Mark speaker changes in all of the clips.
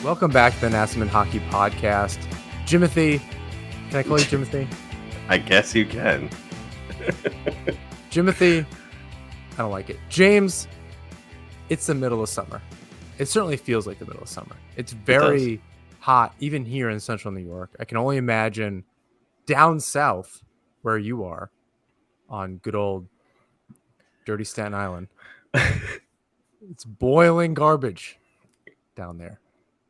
Speaker 1: Welcome back to the Nassauman Hockey Podcast. Jimothy, can I call you Jimothy?
Speaker 2: I guess you can.
Speaker 1: Jimothy, I don't like it. James, it's the middle of summer. It certainly feels like the middle of summer. It's very hot, even here in central New York. I can only imagine down south where you are on good old dirty Staten Island. It's boiling garbage down there.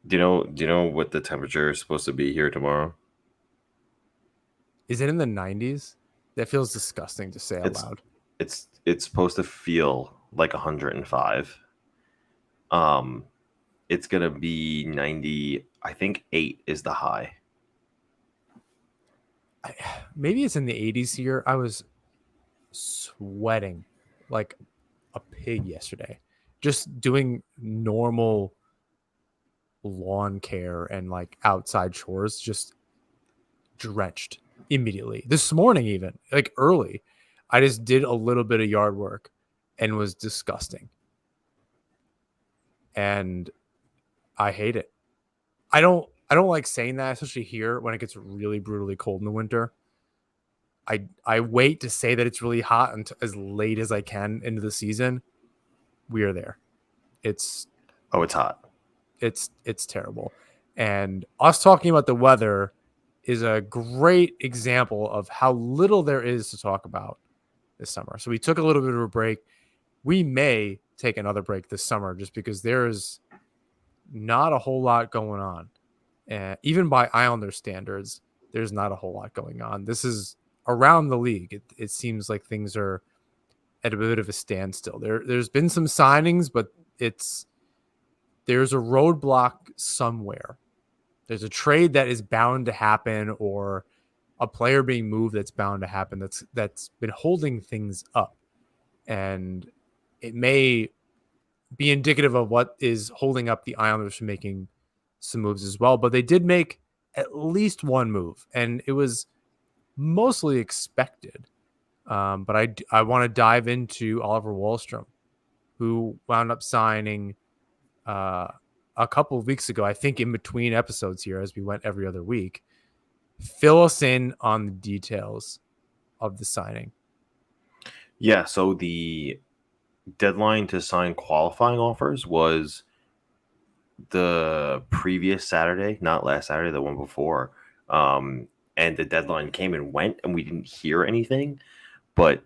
Speaker 2: Do you know what the temperature is supposed to be here tomorrow?
Speaker 1: Is it in the 90s? That feels disgusting to say out loud.
Speaker 2: It's supposed to feel like 105. It's gonna be 90. I think 8 is the high.
Speaker 1: Maybe it's in the 80s here. I was sweating like a pig yesterday, just doing normal lawn care and like outside chores, just drenched immediately. This morning, even like early, I just did a little bit of yard work and was disgusting. And I hate it. I don't like saying that, especially here when it gets really brutally cold in the winter. I wait to say that it's really hot until as late as I can into the season. We are there. It's
Speaker 2: hot.
Speaker 1: It's terrible. And us talking about the weather is a great example of how little there is to talk about this summer. So we took a little bit of a break. We may take another break this summer just because there's not a whole lot going on. And even by Islander standards, there's not a whole lot going on. This is around the league. It seems like things are at a bit of a standstill. There's been some signings, but there's a roadblock somewhere. There's a trade that is bound to happen, or a player being moved that's bound to happen. That's been holding things up, and it may be indicative of what is holding up the Islanders from making some moves as well. But they did make at least one move, and it was mostly expected. But I want to dive into Oliver Wahlstrom, who wound up signing a couple of weeks ago, I think in between episodes here as we went every other week. Fill us in on the details of the signing.
Speaker 2: Yeah, so the deadline to sign qualifying offers was the previous Saturday, not last Saturday, the one before. And the deadline came and went, and we didn't hear anything. But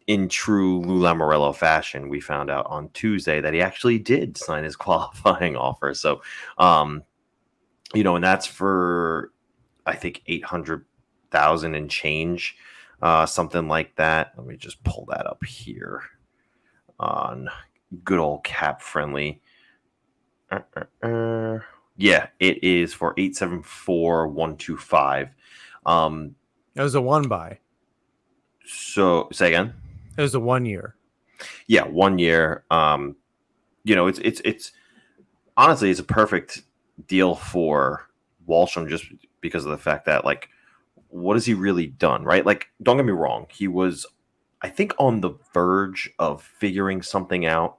Speaker 2: in true Lou Lamoriello fashion, we found out on Tuesday that he actually did sign his qualifying offer. So, and that's for, I think, 800,000 and change, something like that. Let me just pull that up here on good old Cap Friendly. Yeah, it is for 874,125.
Speaker 1: It was a one buy.
Speaker 2: So say again.
Speaker 1: It was a 1 year.
Speaker 2: Yeah, 1 year. It's honestly, it's a perfect deal for Wahlstrom just because of the fact that, like, what has he really done, right? Like, don't get me wrong, he was, I think, on the verge of figuring something out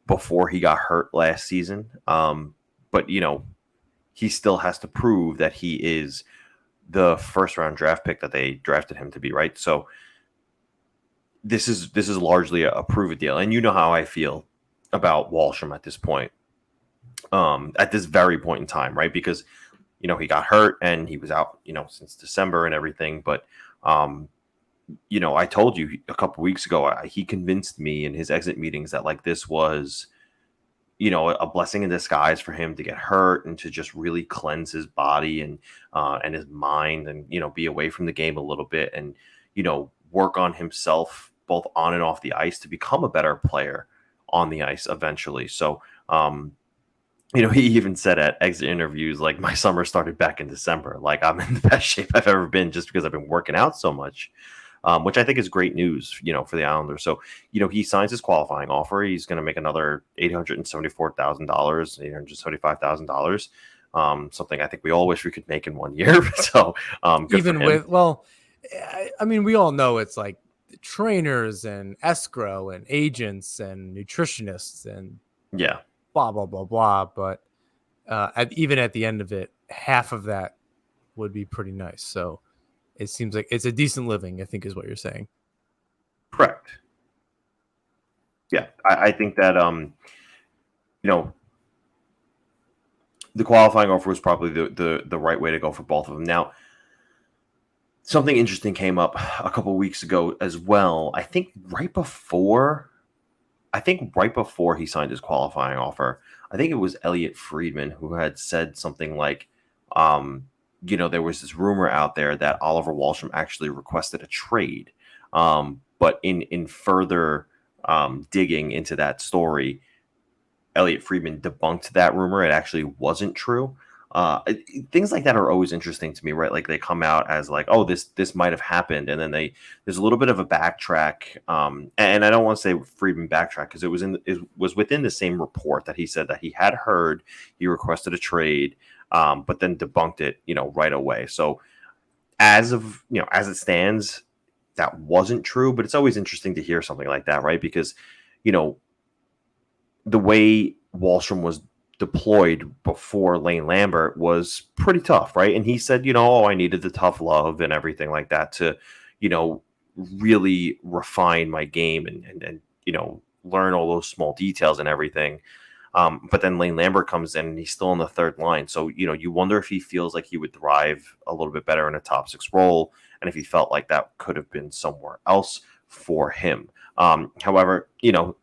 Speaker 2: before he got hurt last season. But he still has to prove that he is the first round draft pick that they drafted him to be, right? So this is largely a prove it deal. And you know how I feel about Wahlstrom at this point, at this very point in time, right? Because, he got hurt and he was out, since December and everything. But, I told you a couple weeks ago, he convinced me in his exit meetings that, like, this was, a blessing in disguise for him to get hurt and to just really cleanse his body and his mind and, be away from the game a little bit and, work on himself both on and off the ice to become a better player on the ice eventually. So, he even said at exit interviews, like, my summer started back in December. Like, I'm in the best shape I've ever been just because I've been working out so much. Which I think is great news, for the Islanders. So, he signs his qualifying offer. He's going to make another $874,000, $875,000. Something I think we all wish we could make in 1 year. So,
Speaker 1: even with, I mean, we all know it's like trainers and escrow and agents and nutritionists and
Speaker 2: yeah,
Speaker 1: blah, blah, blah, blah. But even at the end of it, half of that would be pretty nice. So it seems like it's a decent living, I think, is what you're saying.
Speaker 2: Correct. Yeah, I think that you know, the qualifying offer was probably the right way to go for both of them. Now, something interesting came up a couple of weeks ago as well. I think right before he signed his qualifying offer, I think it was Elliot Friedman who had said something like, there was this rumor out there that Oliver Wahlstrom actually requested a trade. But in further digging into that story, Elliot Friedman debunked that rumor. It actually wasn't true. Things like that are always interesting to me, right? Like they come out as like, oh, this might have happened, and then there's a little bit of a backtrack. And I don't want to say Friedman backtrack because it was within the same report that he said that he had heard he requested a trade, but then debunked it, right away. So as it stands, that wasn't true. But it's always interesting to hear something like that, right? Because you know the way Wahlstrom was deployed before Lane Lambert was pretty tough, right? And he said, I needed the tough love and everything like that to, really refine my game and learn all those small details and everything. But then Lane Lambert comes in and he's still on the third line. So, you wonder if he feels like he would thrive a little bit better in a top six role. And if he felt like that could have been somewhere else for him. However,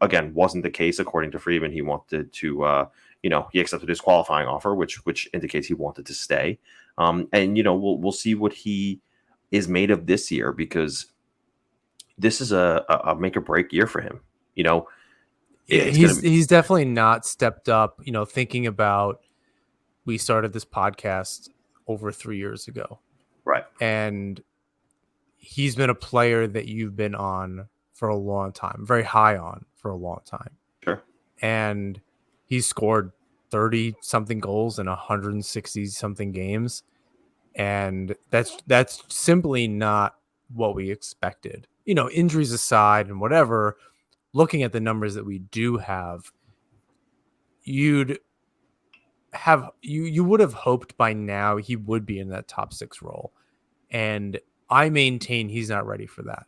Speaker 2: again, wasn't the case according to Friedman. He wanted to, he accepted his qualifying offer, which indicates he wanted to stay. And we'll see what he is made of this year because this is a make or break year for him.
Speaker 1: Yeah, he's definitely not stepped up. Thinking about we started this podcast over 3 years ago,
Speaker 2: right?
Speaker 1: And he's been a player that you've been on for a long time, very high on for a long time.
Speaker 2: Sure.
Speaker 1: And he's scored 30 something goals in 160 something games. And that's simply not what we expected. Injuries aside and whatever, looking at the numbers that we do have, you would have hoped by now he would be in that top six role. And I maintain he's not ready for that.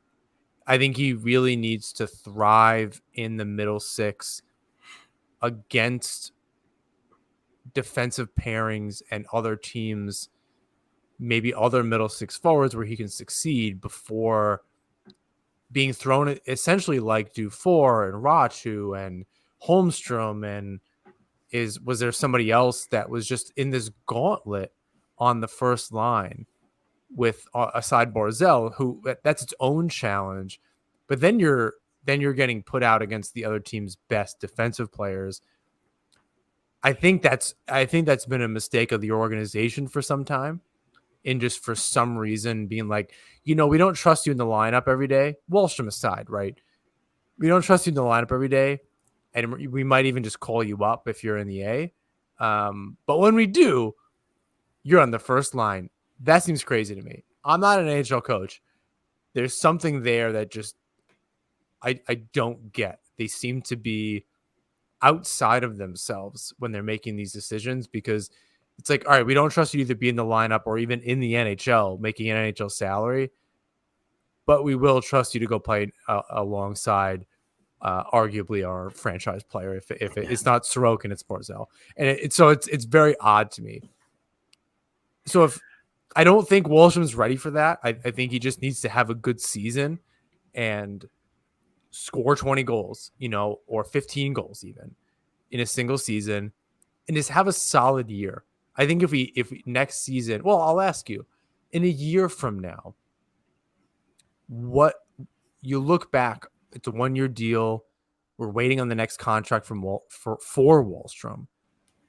Speaker 1: I think he really needs to thrive in the middle six against defensive pairings and other teams, maybe other middle six forwards where he can succeed before being thrown essentially like Dufour and Rachu and Holmstrom. And was there somebody else that was just in this gauntlet on the first line with aside Barzell, who that's its own challenge. But then you're getting put out against the other team's best defensive players. I think that's been a mistake of the organization for some time, in just for some reason being like, we don't trust you in the lineup every day. Wahlstrom aside, right? We don't trust you in the lineup every day, and we might even just call you up if you're in the A. But when we do, you're on the first line. That seems crazy to me. I'm not an NHL coach. There's something there that just I don't get. They seem to be outside of themselves when they're making these decisions, because it's like, all right, we don't trust you to be in the lineup or even in the NHL making an NHL salary, but we will trust you to go play alongside arguably our franchise player if it's not Sorokin, it's Barzell. And it's very odd to me. So if I don't think Wahlstrom's ready for that. I think he just needs to have a good season and score 20 goals, or 15 goals even in a single season, and just have a solid year. I think if we next season, well, I'll ask you, in a year from now, what you look back, it's a 1-year deal. We're waiting on the next contract for Wahlstrom.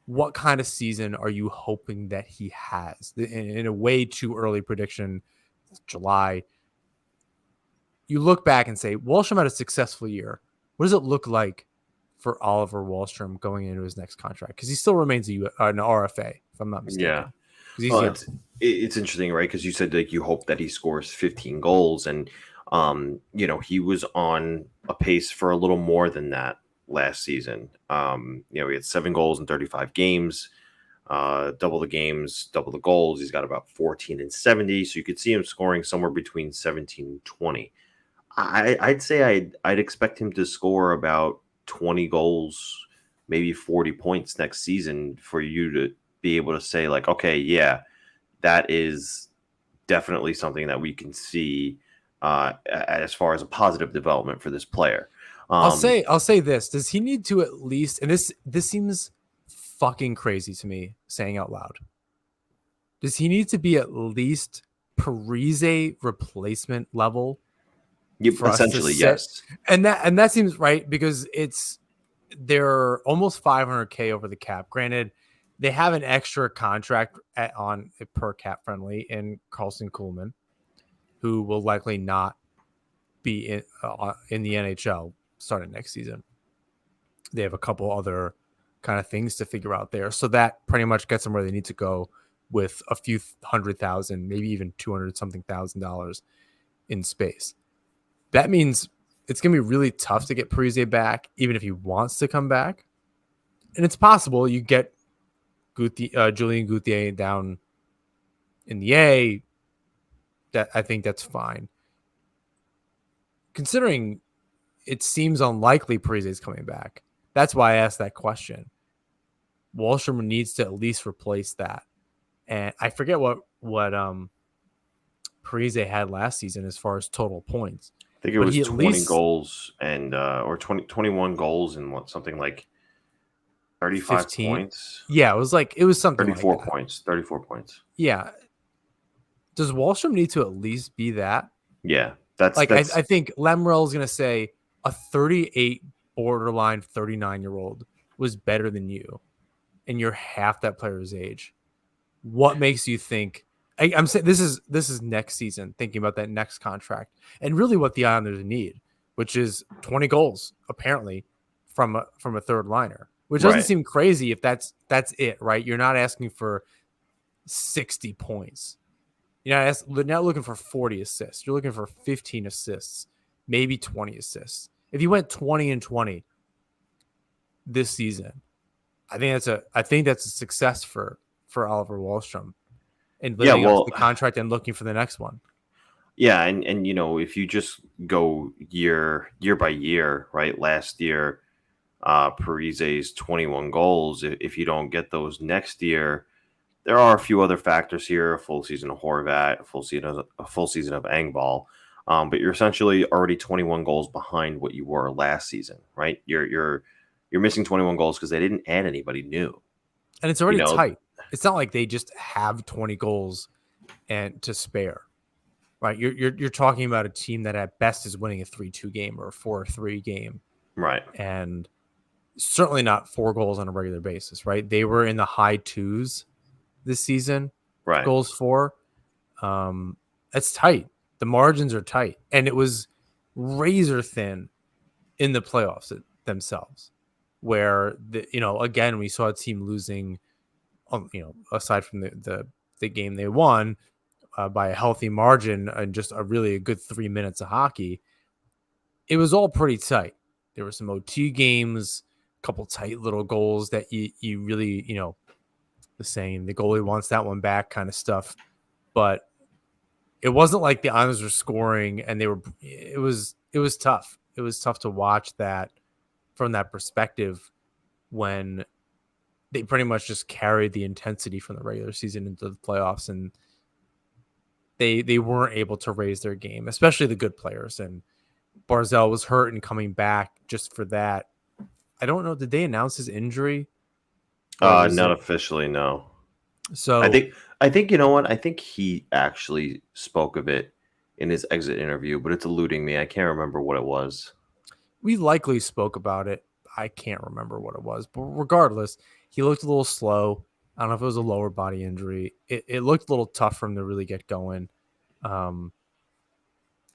Speaker 1: What kind of season are you hoping that he has? In a way too early prediction, July. You look back and say, Wahlstrom had a successful year. What does it look like for Oliver Wahlstrom going into his next contract? Because he still remains an RFA, if I'm not mistaken.
Speaker 2: Yeah. Well, it's interesting, right? Because you said like you hope that he scores 15 goals, and he was on a pace for a little more than that last season. He had 7 goals in 35 games. double the games, double the goals. He's got about 14 and 70. So you could see him scoring somewhere between 17 and 20. I'd say I'd expect him to score about 20 goals, maybe 40 points next season for you to be able to say, like, okay, yeah, that is definitely something that we can see as far as a positive development for this player.
Speaker 1: I'll say this. Does he need to at least, and this seems fucking crazy to me saying out loud. Does he need to be at least Parise replacement level for us to
Speaker 2: Essentially,
Speaker 1: sit?
Speaker 2: yes.
Speaker 1: And that seems right because they're almost 500K over the cap. Granted, they have an extra contract on per cap friendly in Carlson Kuhlman, who will likely not be in the NHL starting next season. They have a couple other kind of things to figure out there. So that pretty much gets them where they need to go with a few $100,000, maybe even 200 something $1,000 in space. That means it's going to be really tough to get Parise back, even if he wants to come back. And it's possible you get Julien Gauthier down in the A. That I think that's fine. Considering it seems unlikely Parise is coming back. That's why I asked that question. Wahlstrom needs to at least replace that. And I forget what Parise had last season as far as total points.
Speaker 2: I think it
Speaker 1: But
Speaker 2: was
Speaker 1: he at
Speaker 2: 20
Speaker 1: least
Speaker 2: goals and or 21 goals and something like 35
Speaker 1: 15.
Speaker 2: points.
Speaker 1: Yeah, it was something like
Speaker 2: 34
Speaker 1: that.
Speaker 2: points. 34 points.
Speaker 1: Yeah. Does Wahlstrom need to at least be that?
Speaker 2: Yeah. That's
Speaker 1: I think Lemrel is going to say a 38 borderline 39-year-old was better than you, and you're half that player's age. What makes you think? I'm saying this is next season, thinking about that next contract, and really what the Islanders need, which is 20 goals apparently from a third liner, which doesn't
Speaker 2: right.
Speaker 1: seem crazy if that's it, right? You're not asking for 60 points. You're not looking for 40 assists. You're looking for 15 assists, maybe 20 assists. If you went 20 and 20 this season, I think that's a success for Oliver Wahlstrom and
Speaker 2: Yeah,
Speaker 1: living up to
Speaker 2: well,
Speaker 1: the contract and looking for the next one.
Speaker 2: yeah, and if you just go year by year, right? Last year, Parise's 21 goals. If you don't get those next year, there are a few other factors here: a full season of Horvat, a full season of Engvall. But you're essentially already 21 goals behind what you were last season, right? You're missing 21 goals because they didn't add anybody new.
Speaker 1: And it's already tight. It's not like they just have 20 goals and to spare. Right? You're talking about a team that at best is winning a 3-2 game or a 4-3 game.
Speaker 2: Right.
Speaker 1: And certainly not 4 goals on a regular basis, right? They were in the high 2s this season.
Speaker 2: Right.
Speaker 1: Goals for. It's tight. The margins are tight. And it was razor thin in the playoffs themselves, where again we saw a team losing, aside from the game they won by a healthy margin and just a good 3 minutes of hockey. It was all pretty tight. There were some OT games, a couple tight little goals that you really, the saying the goalie wants that one back kind of stuff. But it wasn't like the Islanders were scoring and it was tough. It was tough to watch that from that perspective when they pretty much just carried the intensity from the regular season into the playoffs, and they weren't able to raise their game, especially the good players. And Barzal was hurt and coming back just for that. I don't know. Did they announce his injury?
Speaker 2: Not officially, no.
Speaker 1: So
Speaker 2: I think you know what? I think he actually spoke of it in his exit interview, but it's eluding me. I can't remember what it was.
Speaker 1: We likely spoke about it. I can't remember what it was, but regardless, he looked a little slow. I don't know if it was a lower body injury. It looked a little tough for him to really get going. I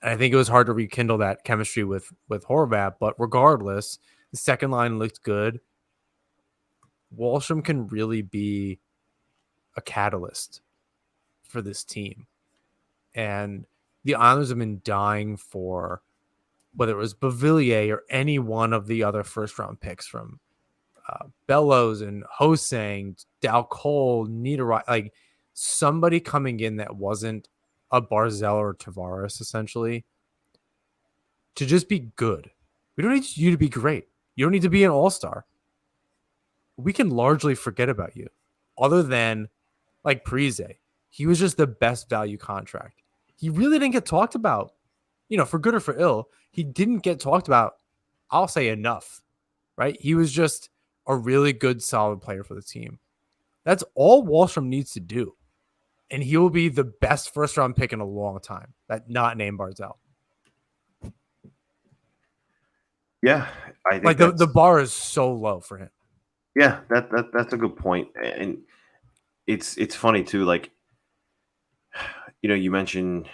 Speaker 1: think it was hard to rekindle that chemistry with Horvat, but regardless, the second line looked good. Wahlstrom can really be a catalyst for this team. And the Islanders have been dying for, whether it was Beauvillier or any one of the other first round picks from Bellows and Hosang, Dal Cole, Niederreiter, like somebody coming in that wasn't a Barzell or Tavares, essentially, to just be good. We don't need you to be great. You don't need to be an all-star. We can largely forget about you, other than like Parise. He was just the best value contract. He really didn't get talked about, for good or for ill. He didn't get talked about, I'll say, enough, right? He was just a really good, solid player for the team. That's all Wahlstrom needs to do. And he will be the best first-round pick in a long time. That not named Barzell.
Speaker 2: Yeah, I think
Speaker 1: Like the bar is so low for him.
Speaker 2: Yeah, that's a good point, and it's funny too. Like, you mentioned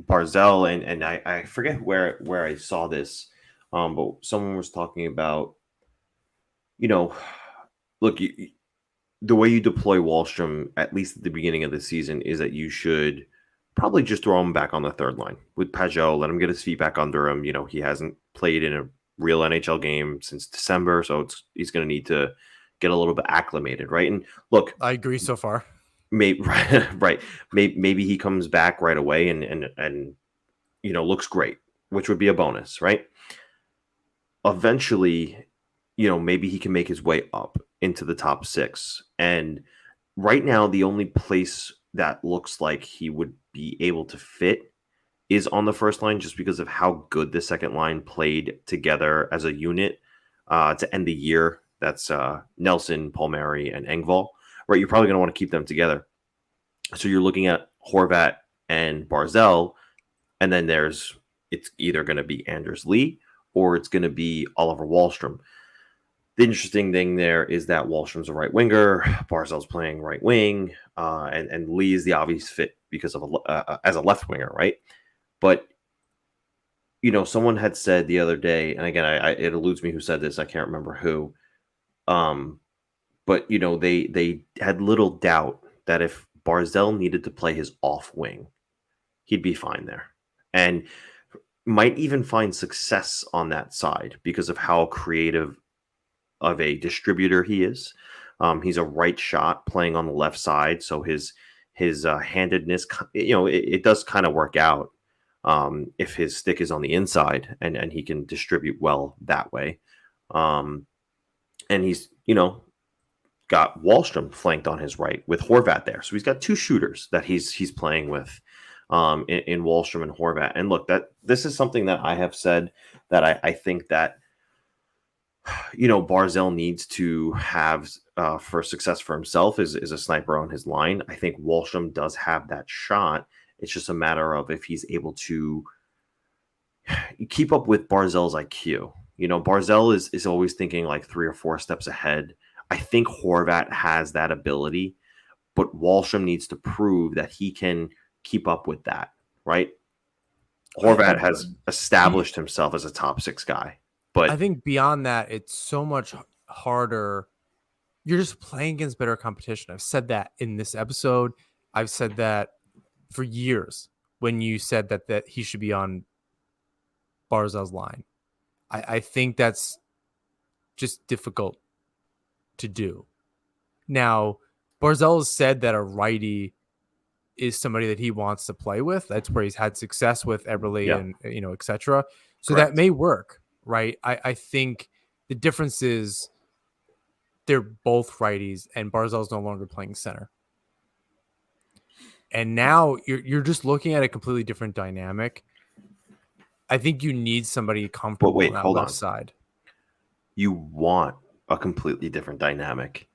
Speaker 2: Barzell, and I forget where I saw this, but someone was talking about, you know, look, the way you deploy Wahlstrom, at least at the beginning of the season, is that you should probably just throw him back on the third line with Pajot, let him get his feet back under him. He hasn't played in a real NHL game since December, so he's going to need to get a little bit acclimated, right? And look,
Speaker 1: I agree so far.
Speaker 2: Maybe right. Maybe he comes back right away and looks great, which would be a bonus, right? Eventually, maybe he can make his way up into the top 6. And right now, the only place that looks like he would be able to fit is on the first line, just because of how good the second line played together as a unit to end the year. That's Nelson, Palmieri, and Engvall. Right, you're probably going to want to keep them together. So you're looking at Horvat and Barzell, and then it's either going to be Anders Lee or it's going to be Oliver Wahlstrom. The interesting thing there is that Wahlstrom's a right winger, Barzell's playing right wing, and Lee is the obvious fit because of as a left winger, right? But someone had said the other day, and again, it eludes me who said this. I can't remember who. But they had little doubt that if Barzell needed to play his off wing, he'd be fine there, and might even find success on that side because of how creative of a distributor he is. He's a right shot playing on the left side, so his handedness, it does kind of work out if his stick is on the inside and he can distribute well that way. And he's got Wahlstrom flanked on his right with Horvat there. So he's got 2 shooters that he's playing with in Wahlstrom and Horvat. And look, that this is something that I have said that I think that Barzell needs to have for success for himself is a sniper on his line. I think Wahlstrom does have that shot. It's just a matter of if he's able to keep up with Barzell's IQ. Barzell is always thinking like 3 or 4 steps ahead. I think Horvat has that ability, but Wahlstrom needs to prove that he can keep up with that, right? Horvat has established himself as a top 6 guy, but
Speaker 1: I think beyond that, it's so much harder. You're just playing against better competition. I've said that in this episode. I've said that for years when you said that he should be on Barzell's line. I think that's just difficult to do. Now, Barzell has said that a righty is somebody that he wants to play with. That's where he's had success with Eberle and et cetera. So
Speaker 2: correct.
Speaker 1: that may work, right? I think the difference is they're both righties and Barzell's no longer playing center. And now you're just looking at a completely different dynamic. I think you need somebody comfortable on that left side.
Speaker 2: You want a completely different dynamic.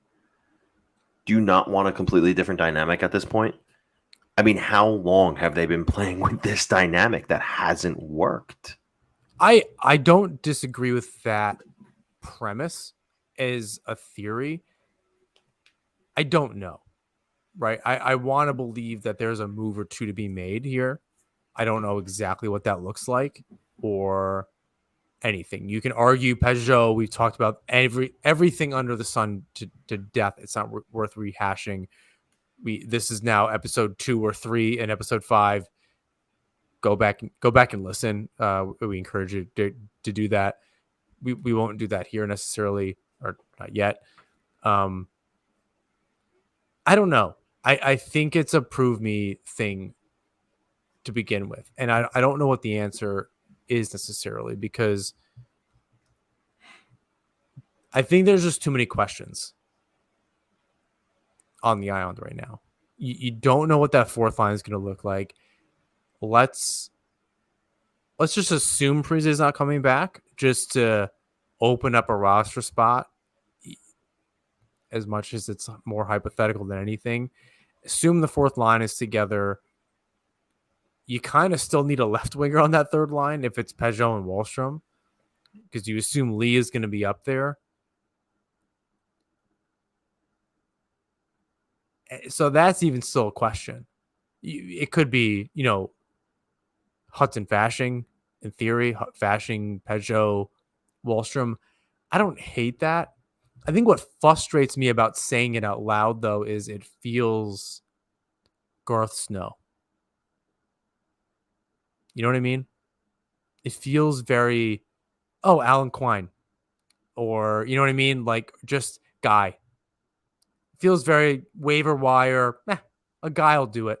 Speaker 2: Do you not want a completely different dynamic at this point? I mean, how long have they been playing with this dynamic that hasn't worked?
Speaker 1: I don't disagree with that premise as a theory. I don't know, right? I want to believe that there's a move or two to be made here. I don't know exactly what that looks like or anything. You can argue Peugeot. We've talked about everything under the sun to death. It's not worth rehashing. This is now episode 2 or 3 and episode 5. Go back and listen. We encourage you to do that. We won't do that here necessarily. or not yet. I don't know. I think it's a prove me thing to begin with. And I don't know what the answer is necessarily, because I think there's just too many questions on the island right now. You don't know what that fourth line is going to look like. Let's just assume Parise is not coming back just to open up a roster spot, as much as it's more hypothetical than anything. Assume the fourth line is together. You kind of still need a left winger on that third line if it's Peugeot and Wahlstrom, because you assume Lee is going to be up there. So that's even still a question. It could be, Hudson Fasching, in theory, Fasching, Peugeot, Wahlstrom. I don't hate that. I think what frustrates me about saying it out loud, though, is it feels Garth Snow. You know what I mean? It feels very, Alan Quine. Or, you know what I mean? Like, just guy. It feels very waiver wire. A guy will do it.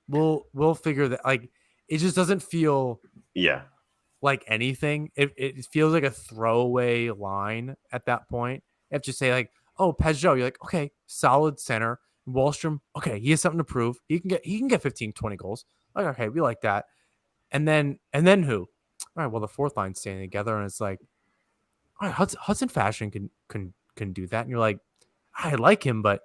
Speaker 1: We'll figure that. Like, it just doesn't feel like anything. It feels like a throwaway line at that point. You have to say, like, Peugeot. You're like, okay, solid center. Wahlstrom, okay, he has something to prove. He can get 15, 20 goals. Like, okay, we like that. And then who? All right, well, the fourth line's standing together, and it's like, all right, Hudson Fasching can do that. And you're like, I like him, but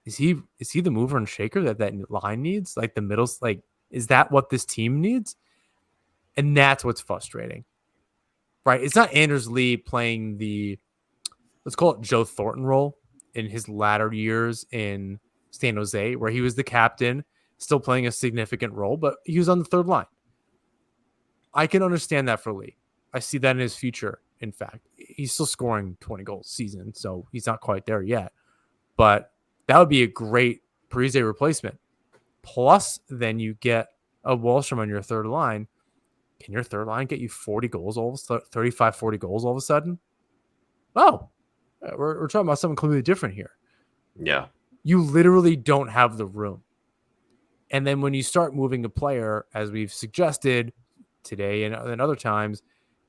Speaker 1: is he the mover and shaker that line needs? Like, the middle's like, is that what this team needs? And that's what's frustrating, right? It's not Anders Lee playing the, let's call it Joe Thornton role in his latter years in San Jose, where he was the captain, still playing a significant role, but he was on the third line. I can understand that for Lee. I see that in his future. In fact, he's still scoring 20 goals a season, so he's not quite there yet. But that would be a great Parise replacement. Plus, then you get a Wahlstrom on your third line. Can your third line get you 40 goals, 35, 40 goals all of a sudden? Oh, we're talking about something completely different here.
Speaker 2: Yeah.
Speaker 1: You literally don't have the room. And then when you start moving a player, as we've suggested today and other times,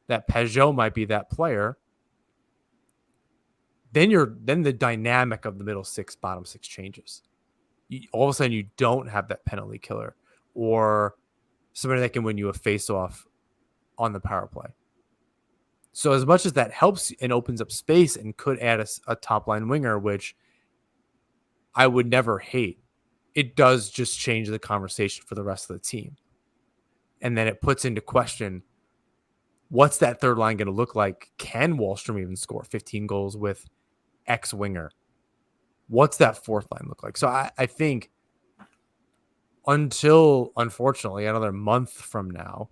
Speaker 1: that Peugeot might be that player, then the dynamic of the middle six, bottom six changes. All of a sudden, you don't have that penalty killer or somebody that can win you a face-off on the power play. So as much as that helps and opens up space and could add a top-line winger, which I would never hate, it does just change the conversation for the rest of the team. And then it puts into question, what's that third line going to look like? Can Wahlstrom even score 15 goals with X winger? What's that fourth line look like? So I think until, unfortunately, another month from now,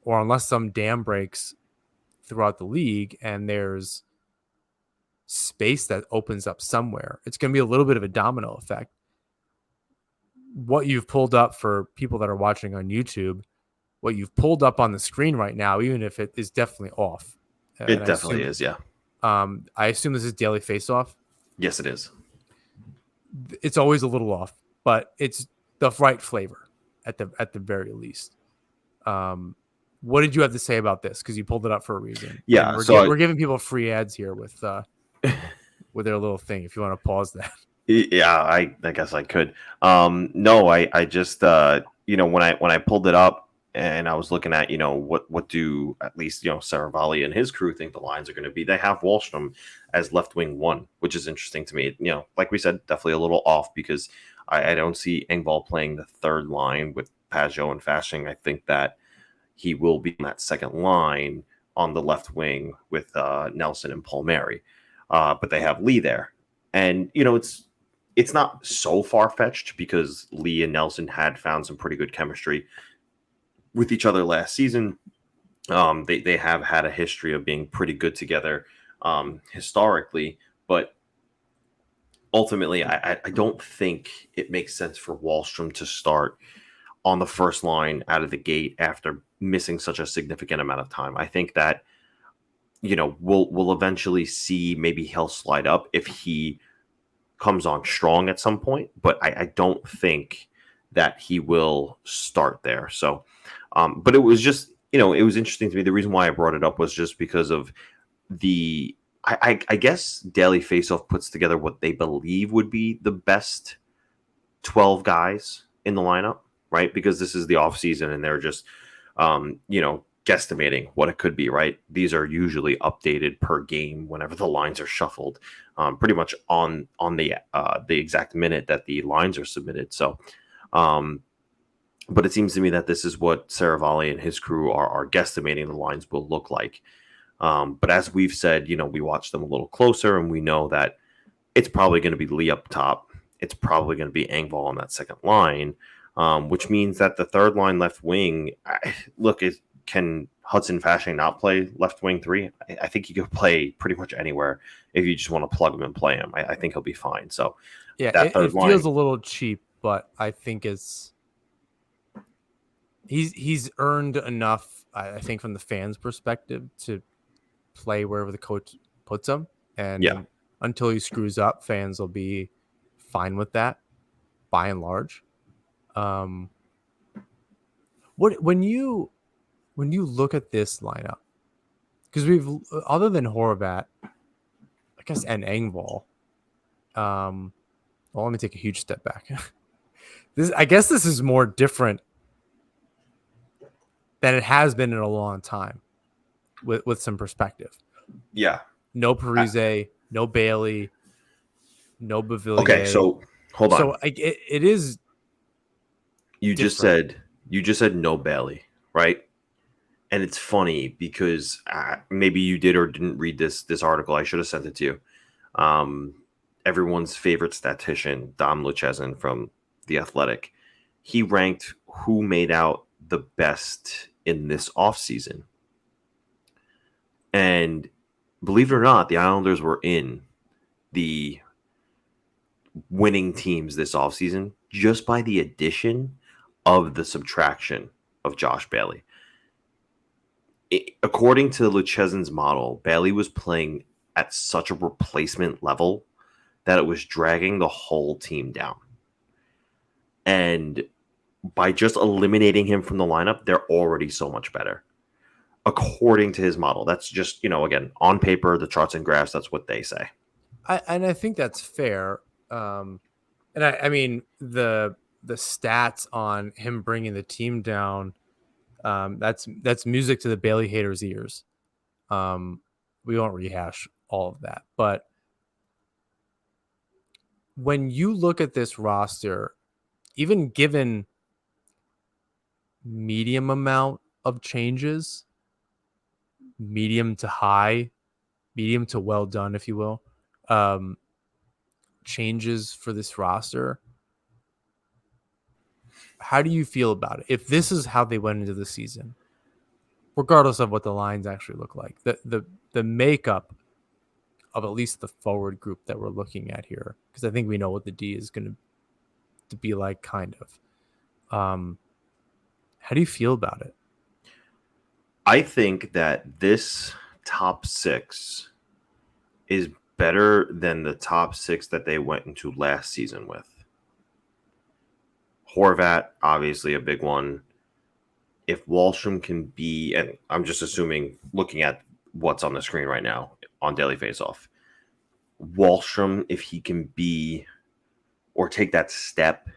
Speaker 1: or unless some dam breaks throughout the league and there's space that opens up somewhere, it's going to be a little bit of a domino effect. What you've pulled up for people that are watching on YouTube, what you've pulled up on the screen right now, even if it is definitely off.
Speaker 2: It definitely is, yeah.
Speaker 1: I assume this is Daily Face-Off.
Speaker 2: Yes, it is.
Speaker 1: It's always a little off, but it's the right flavor at the very least. What did you have to say about this? Because you pulled it up for a reason.
Speaker 2: Yeah,
Speaker 1: we're giving people free ads here with their little thing. If you want to pause that.
Speaker 2: Yeah, I guess I could. No, I just when I pulled it up and I was looking at what do at least Saravalli and his crew think the lines are going to be. They have Wahlstrom as left wing 1, which is interesting to me. Like we said, definitely a little off because I don't see Engvall playing the third line with Peugeot and Fasching. I think that he will be in that second line on the left wing with Nelson and Palmieri. But they have Lee there. And, it's not so far-fetched because Lee and Nelson had found some pretty good chemistry with each other last season. They have had a history of being pretty good together historically. But ultimately, I don't think it makes sense for Wahlstrom to start on the first line out of the gate after missing such a significant amount of time. I think that we'll eventually see maybe he'll slide up if he comes on strong at some point, but I don't think that he will start there. So, but it was just, it was interesting to me. The reason why I brought it up was just because of the, I guess Daily Faceoff puts together what they believe would be the best 12 guys in the lineup, right? Because this is the off season and they're just, guesstimating what it could be, right? These are usually updated per game whenever the lines are shuffled, pretty much on the exact minute that the lines are submitted. So, but it seems to me that this is what Saravalli and his crew are guesstimating the lines will look like. But as we've said, we watch them a little closer and we know that it's probably going to be Lee up top. It's probably going to be Engvall on that second line, which means that the third line left wing, can Hudson Fasching not play left wing 3? I think he could play pretty much anywhere if you just want to plug him and play him. I think he'll be fine. So
Speaker 1: Yeah,
Speaker 2: that third
Speaker 1: it
Speaker 2: line
Speaker 1: feels a little cheap, but I think he's earned enough, I think, from the fans' perspective to play wherever the coach puts him.
Speaker 2: yeah.
Speaker 1: And until he screws up, fans will be fine with that, by and large. When you look at this lineup, because we've, other than Horvat, I guess, and Engvall, well, let me take a huge step back. I guess this is more different than it has been in a long time, with some perspective.
Speaker 2: Yeah.
Speaker 1: No Parise, no Bailey, no Bavillier.
Speaker 2: Okay, so hold on.
Speaker 1: So it is.
Speaker 2: You
Speaker 1: different.
Speaker 2: just said no Bailey, right? And it's funny because maybe you did or didn't read this article. I should have sent it to you. Everyone's favorite statistician, Dom Luchezin from The Athletic, he ranked who made out the best in this offseason. And believe it or not, the Islanders were in the winning teams this offseason just by the addition of the subtraction of Josh Bailey. According to Luchezin's model, Bailey was playing at such a replacement level that it was dragging the whole team down. And by just eliminating him from the lineup, they're already so much better. According to his model. That's just, again, on paper, the charts and graphs, that's what they say.
Speaker 1: I think that's fair. And I mean, the stats on him bringing the team down, that's music to the Bailey haters' ears. We won't rehash all of that, but when you look at this roster, even given medium amount of changes, medium to high, medium to well done, if you will, changes for this roster, how do you feel about it? If this is how they went into the season, regardless of what the lines actually look like, the makeup of at least the forward group that we're looking at here, because I think we know what the D is going to be like, kind of. How do you feel about it?
Speaker 2: I think that this top 6 is better than the top 6 that they went into last season with. Horvat, obviously a big one. If Wahlstrom can be, and I'm just assuming, looking at what's on the screen right now on Daily Faceoff, Wahlstrom, if he can be or take that step.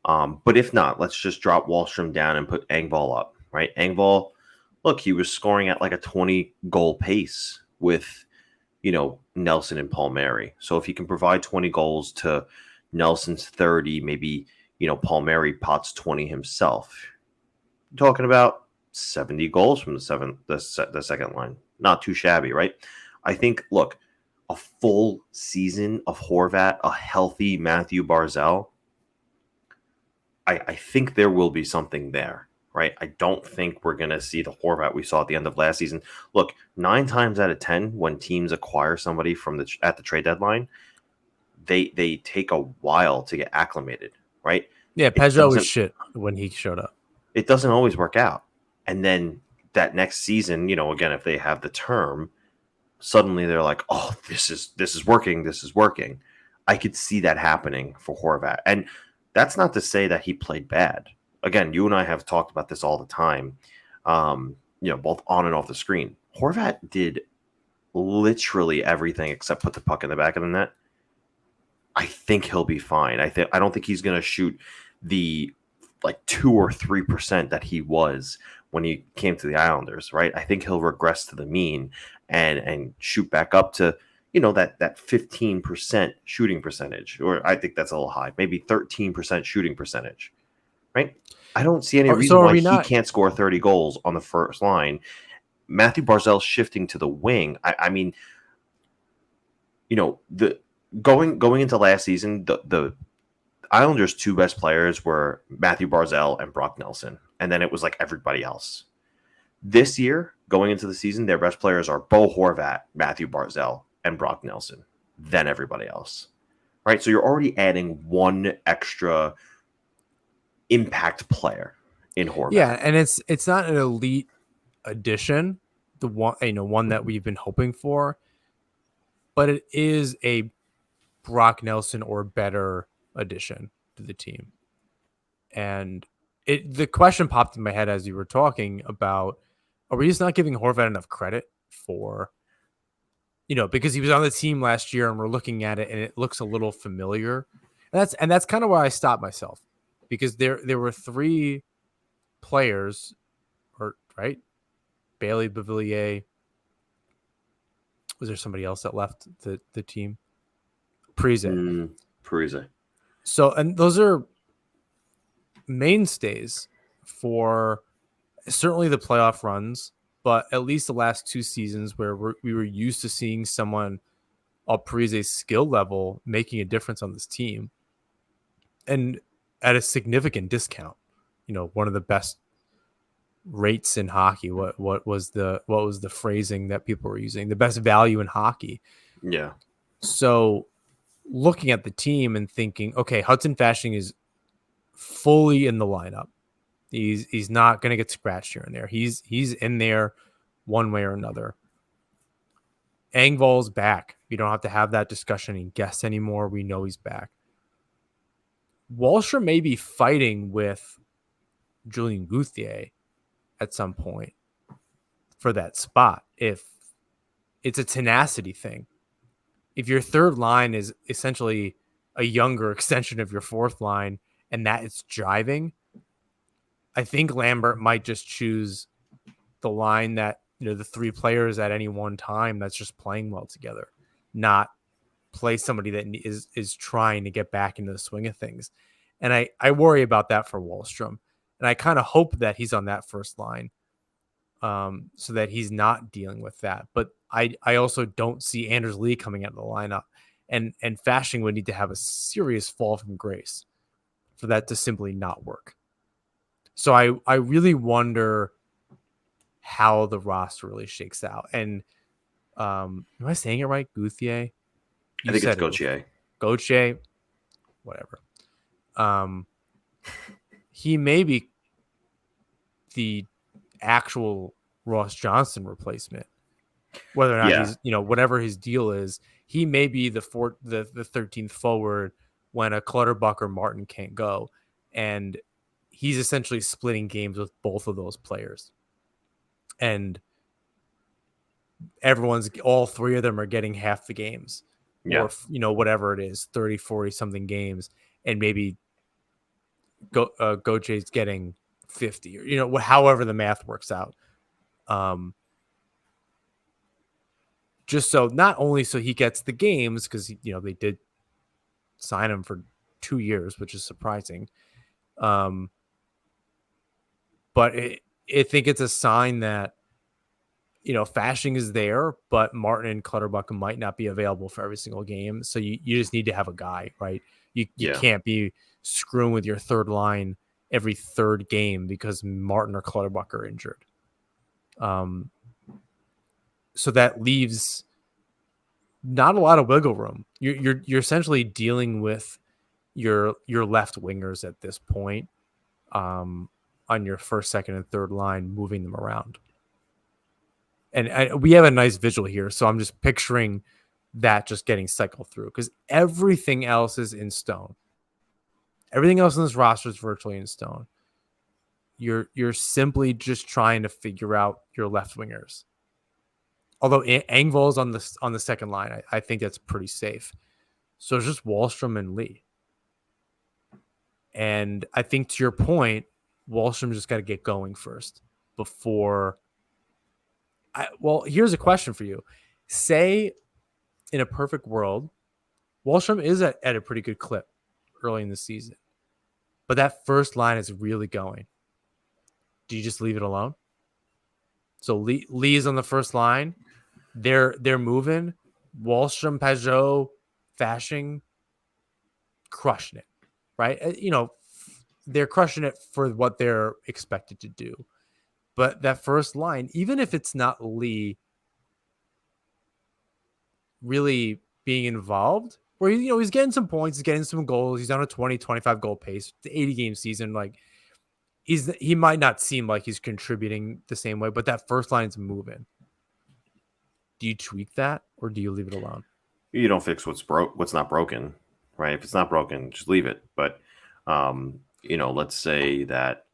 Speaker 2: But if not, let's just drop Wahlstrom down and put Engvall up, right? Engvall, look, he was scoring at like a 20 goal pace with, Nelson and Palmieri. So if he can provide 20 goals to Nelson's 30, maybe, Palmieri pots 20 himself. You're talking about 70 goals from the second line. Not too shabby, right? I think, look, a full season of Horvat, a healthy Matthew Barzal, I think there will be something there, right? I don't think we're going to see the Horvat we saw at the end of last season. Look, 9 times out of 10, when teams acquire somebody at the trade deadline, they take a while to get acclimated, right?
Speaker 1: Yeah, Peugeot was shit when he showed up.
Speaker 2: It doesn't always work out. And then that next season, again, if they have the term, suddenly they're like, oh, this is working. This is working. I could see that happening for Horvat. And that's not to say that he played bad. Again, you and I have talked about this all the time, both on and off the screen. Horvat did literally everything except put the puck in the back of the net. I think he'll be fine. I don't think he's going to shoot the 2 or 3% that he was when he came to the Islanders, right? I think he'll regress to the mean and shoot back up to that 15% shooting percentage, or I think that's a little high, maybe 13% shooting percentage, right? I don't see any reason why he can't score 30 goals on the first line. Matthew Barzal shifting to the wing. I mean, the going into last season, the Islanders' 2 best players were Matthew Barzal and Brock Nelson, and then it was like everybody else. This year, going into the season, their best players are Bo Horvat, Matthew Barzal, and Brock Nelson, then everybody else, right? So you're already adding one extra impact player in Horvat.
Speaker 1: Yeah, and it's not an elite addition, the one that we've been hoping for, but it is a Brock Nelson or better addition to the team. And the question popped in my head as you were talking about, are we just not giving Horvat enough credit for, because he was on the team last year and we're looking at it and it looks a little familiar. And that's kind of why I stopped myself, because there were 3 players, right? Bailey, Bavillier. Was there somebody else that left the team?
Speaker 2: Parise.
Speaker 1: So, and those are mainstays for certainly the playoff runs, but at least the last 2 seasons where we were used to seeing someone of Parise's skill level making a difference on this team, and at a significant discount. One of the best rates in hockey. What was the phrasing that people were using? The best value in hockey.
Speaker 2: Yeah.
Speaker 1: So looking at the team and thinking, okay, Hudson Fasching is fully in the lineup. He's not going to get scratched here and there. He's in there one way or another. Engvall's back. We don't have to have that discussion and guess anymore. We know he's back. Wahlstrom may be fighting with Julien Gauthier at some point for that spot. If it's a tenacity thing, if your third line is essentially a younger extension of your fourth line and that it's jiving, I think Lambert might just choose the line that, the 3 players at any one time that's just playing well together, not play somebody that is trying to get back into the swing of things. And I worry about that for Wahlstrom. And I kind of hope that he's on that first line, so that he's not dealing with that. But I also don't see Anders Lee coming out of the lineup. And Fasching would need to have a serious fall from grace for that to simply not work. So I really wonder how the roster really shakes out. And am I saying it right? Gauthier?
Speaker 2: I think it's Gauthier.
Speaker 1: Gauthier, whatever. He may be the actual Ross Johnston replacement. Whether or not he's, whatever his deal is, he may be the 13th forward when a Clutterbuck or Martin can't go. And he's essentially splitting games with both of those players. And all 3 of them are getting half the games.
Speaker 2: Yeah.
Speaker 1: Or, whatever it is, 30, 40 something games. And maybe Gautier's getting 50 or, however the math works out. Just so not only so he gets the games, because, they did sign him for 2 years, which is surprising. But I think it's a sign that, Fasching is there, but Martin and Clutterbuck might not be available for every single game. So you just need to have a guy, right? You can't be screwing with your third line every third game because Martin or Clutterbuck are injured. So that leaves not a lot of wiggle room. You're essentially dealing with your left wingers at this point, on your first, second, and third line, moving them around. And we have a nice visual here, so I'm just picturing that just getting cycled through because everything else is in stone. Everything else in this roster is virtually in stone. You're simply just trying to figure out your left wingers. Although Engvall's on the second line, I think that's pretty safe. So it's just Wahlstrom and Lee. And I think to your point, Wahlstrom just got to get going first before. Well, here's a question for you. Say in a perfect world, Wahlstrom is at a pretty good clip early in the season, but that first line is really going. Do you just leave it alone? So Lee is on the first line. They're moving. Wahlstrom, Pajot, Fashing, crushing it, right? They're crushing it for what they're expected to do. But that first line, even if it's not Lee really being involved, where he's getting some points, he's getting some goals, he's on a 20, 25 goal pace, it's an 80 game season, like he might not seem like he's contributing the same way, but that first line's moving. Do you tweak that or do you leave it alone?
Speaker 2: You don't fix what's not broken, right? If it's not broken, just leave it. But let's say that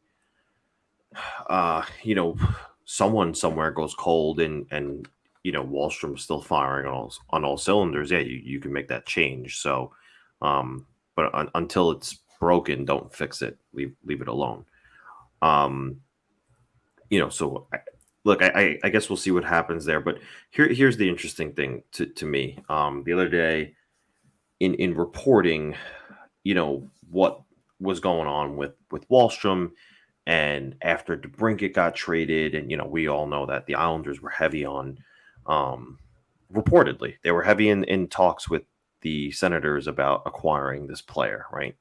Speaker 2: someone somewhere goes cold and Wahlstrom's still firing on all cylinders. Yeah, you can make that change. So, but until it's broken, don't fix it. Leave it alone. So look, I guess we'll see what happens there. But here's the interesting thing to me. The other day in reporting, what was going on with Wahlstrom, and after DeBrincat got traded, and we all know that the Islanders were heavy on, reportedly they were heavy in talks with the Senators about acquiring this player, right?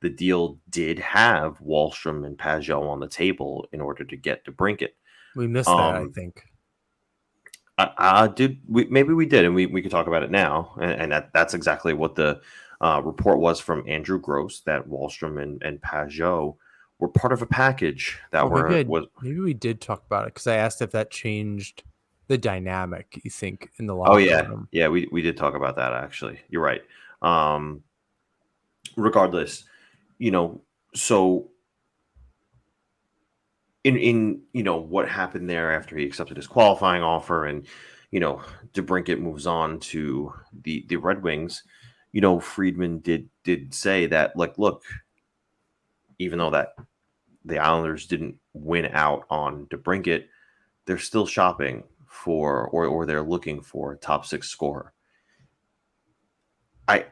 Speaker 2: The deal did have Wahlstrom and Pajot on the table in order to get DeBrincat.
Speaker 1: We missed that, I think.
Speaker 2: Maybe we did, and we could talk about it now. And that's exactly what the report was from Andrew Gross, that Wahlstrom and Pajot were part of a package that
Speaker 1: maybe we did talk about it because I asked if that changed the dynamic, you think, in the locker room.
Speaker 2: Yeah, we did talk about that, actually. You're right. Regardless, so in what happened there after he accepted his qualifying offer, and DeBrincat moves on to the Red Wings. Friedman did say that, like, look, even though that the Islanders didn't win out on DeBrincat, they're still shopping for or they're looking for a top six scorer. I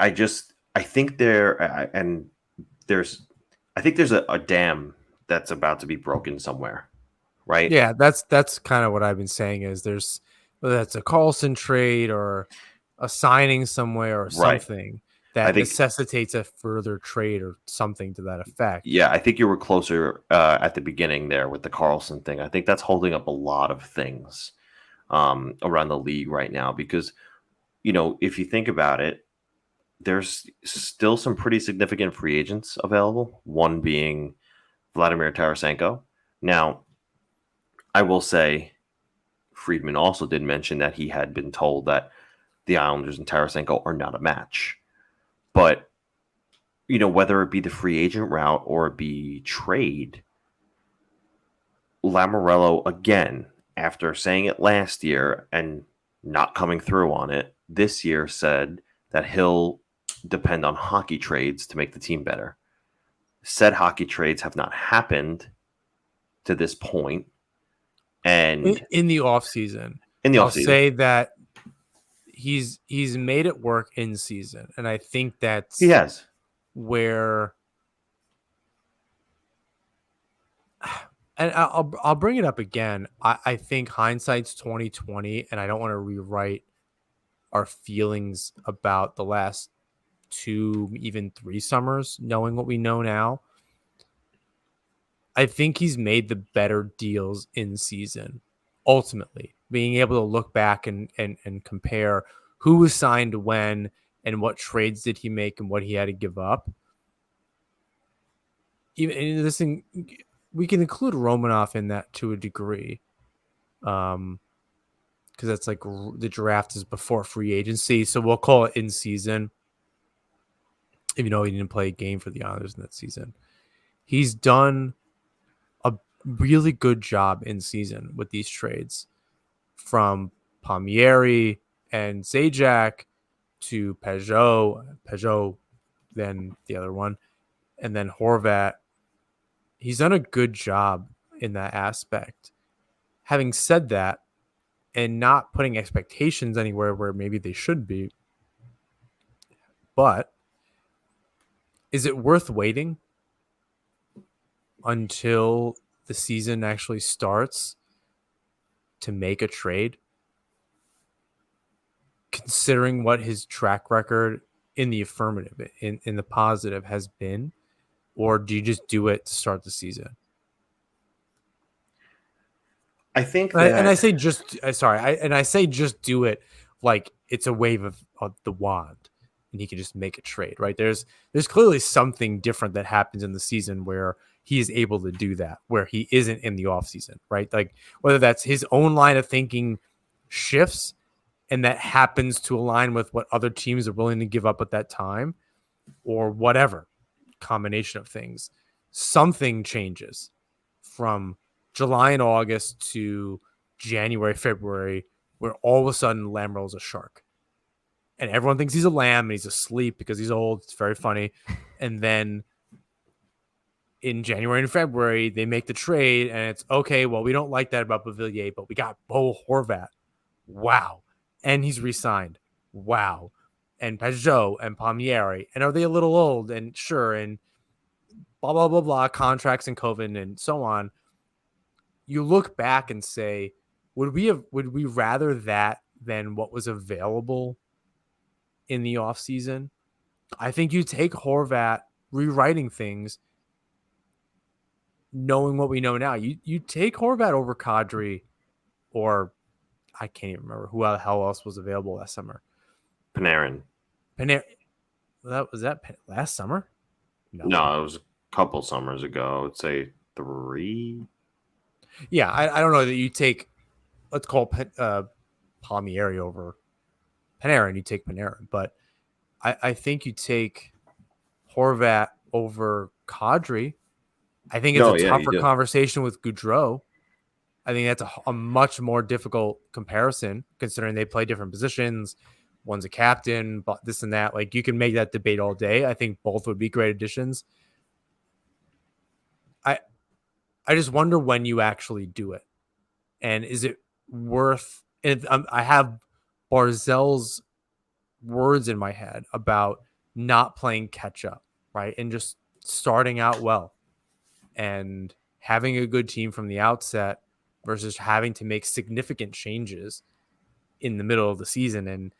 Speaker 2: think there's a dam that's about to be broken somewhere, right?
Speaker 1: Yeah, that's kind of what I've been saying is there's whether that's a Carlson trade or a signing somewhere or something that necessitates a further trade or something to that effect.
Speaker 2: Yeah, I think you were closer at the beginning there with the Carlson thing. I think that's holding up a lot of things around the league right now because, if you think about it, there's still some pretty significant free agents available, one being Vladimir Tarasenko. Now, I will say Friedman also did mention that he had been told that the Islanders and Tarasenko are not a match. But, whether it be the free agent route or it be trade, Lamoriello, again, after saying it last year and not coming through on it, this year said that he'll depend on hockey trades to make the team better. Said hockey trades have not happened to this point. And
Speaker 1: in the offseason, I'll say that he's made it work in season. And I think that's
Speaker 2: he has
Speaker 1: where, and I'll bring it up again. I think hindsight's 2020, and I don't want to rewrite our feelings about the last 2, even 3 summers, knowing what we know now. I think he's made the better deals in season. Ultimately, being able to look back and compare who was signed when and what trades did he make and what he had to give up. Even in this thing, we can include Romanov in that to a degree. because that's like the draft is before free agency. So we'll call it in season. Even though he didn't play a game for the Islanders in that season, he's done a really good job in season with these trades, from Palmieri and Zajac to Peugeot, then the other one, and then Horvat. He's done a good job in that aspect. Having said that, and not putting expectations anywhere where maybe they should be, but is it worth waiting until the season actually starts to make a trade, considering what his track record in the affirmative, in the positive has been? Or do you just do it to start the season?
Speaker 2: I think
Speaker 1: And
Speaker 2: that
Speaker 1: I say just I say just do it like it's a wave of the wand and he can just make a trade, right? There's clearly something different that happens in the season where he is able to do that, where he isn't in the offseason, right? Like whether that's his own line of thinking shifts and that happens to align with what other teams are willing to give up at that time, or whatever combination of things, something changes from July and August to January, February, where all of a sudden Lamrell's a shark. And everyone thinks he's a lamb and he's asleep because he's old. It's very funny. And then in January and February, they make the trade and it's okay. Well, we don't like that about Beauvillier, but we got Bo Horvat. Wow. And he's re-signed. Wow. And Peugeot and Palmieri. And are they a little old? And sure. And blah, blah, blah, blah, contracts and COVID and so on. You look back and say, would we rather that than what was available in the offseason? I think you take Horvat rewriting things, knowing what we know now. You take Horvat over Kadri, or I can't even remember who the hell else was available last summer.
Speaker 2: Panarin.
Speaker 1: Was that last summer?
Speaker 2: No, it was a couple summers ago. I would say 3.
Speaker 1: Yeah, I don't know that you take, let's call Palmieri over Panarin. You take Panarin, but I think you take Horvat over Kadri. I think it's a tougher conversation with Gaudreau. I think that's a much more difficult comparison considering they play different positions. One's a captain, but this and that. Like you can make that debate all day. I think both would be great additions. I just wonder when you actually do it. And is it worth it? I have Barzell's words in my head about not playing catch up, right? And just starting out well and having a good team from the outset versus having to make significant changes in the middle of the season. And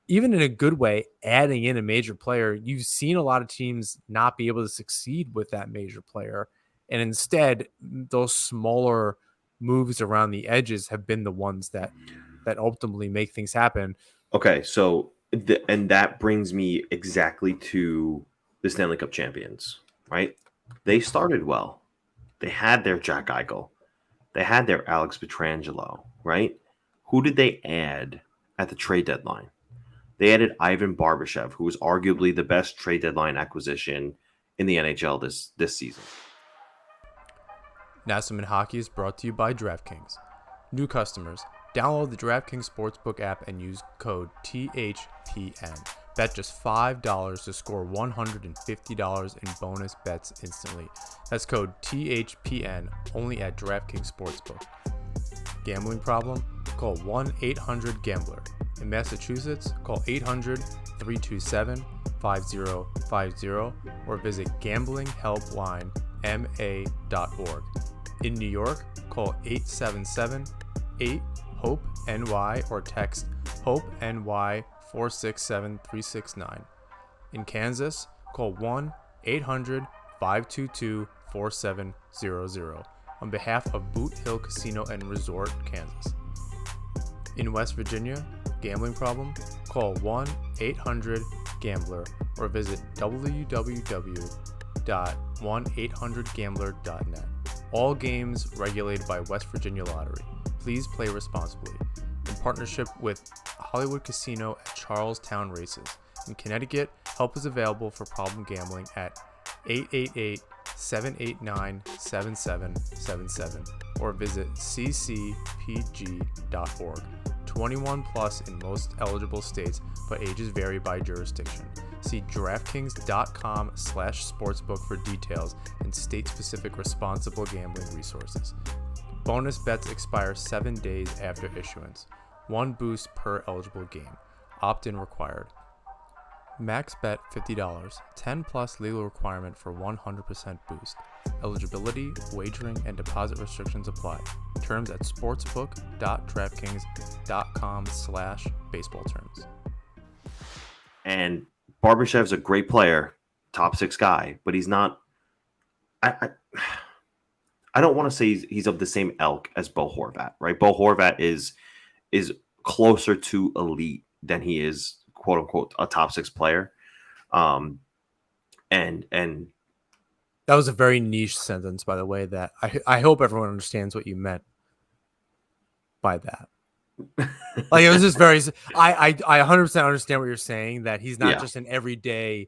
Speaker 1: even in a good way, adding in a major player, you've seen a lot of teams not be able to succeed with that major player. And instead, those smaller moves around the edges have been the ones that ultimately make things happen.
Speaker 2: Okay, so and that brings me exactly to the Stanley Cup champions, right? They started well. They had their Jack Eichel. They had their Alex Pietrangelo, right? Who did they add at the trade deadline? They added Ivan Barbashev, who was arguably the best trade deadline acquisition in the NHL this season.
Speaker 1: Nassauman Hockey is brought to you by DraftKings. New customers, download the DraftKings Sportsbook app and use code THPN. Bet just $5 to score $150 in bonus bets instantly. That's code THPN only at DraftKings Sportsbook. Gambling problem? Call 1-800-GAMBLER. In Massachusetts, call 800-327-5050 or visit gamblinghelpline.ma.org. In New York, call 877-8-HOPE-NY or text HOPE-NY 467-369. In Kansas, call 1-800-522-4700 on behalf of Boot Hill Casino and Resort, Kansas. In West Virginia, gambling problem? Call 1-800-GAMBLER or visit www.1800gambler.net. All games regulated by West Virginia Lottery. Please play responsibly. partnership with Hollywood Casino at Charlestown Races. In Connecticut, help is available for problem gambling at 888-789-7777 or visit ccpg.org. 21 plus in most eligible states, but ages vary by jurisdiction. See draftkings.com/sportsbook for details and state-specific responsible gambling resources. Bonus bets expire 7 days after issuance. 1 boost per eligible game. Opt-in required. Max bet $50. 10 plus legal requirement for 100% boost. Eligibility, wagering, and deposit restrictions apply. Terms at sportsbook.draftkings.com/baseball terms.
Speaker 2: And Barbashev's a great player, top 6 guy, but he's not. I don't want to say he's of the same ilk as Bo Horvat, right? Bo Horvat is closer to elite than he is, quote unquote, a top 6 player. And
Speaker 1: that was a very niche sentence, by the way, that I hope everyone understands what you meant by that. Like, it was just very, I 100% understand what you're saying, that he's not just an everyday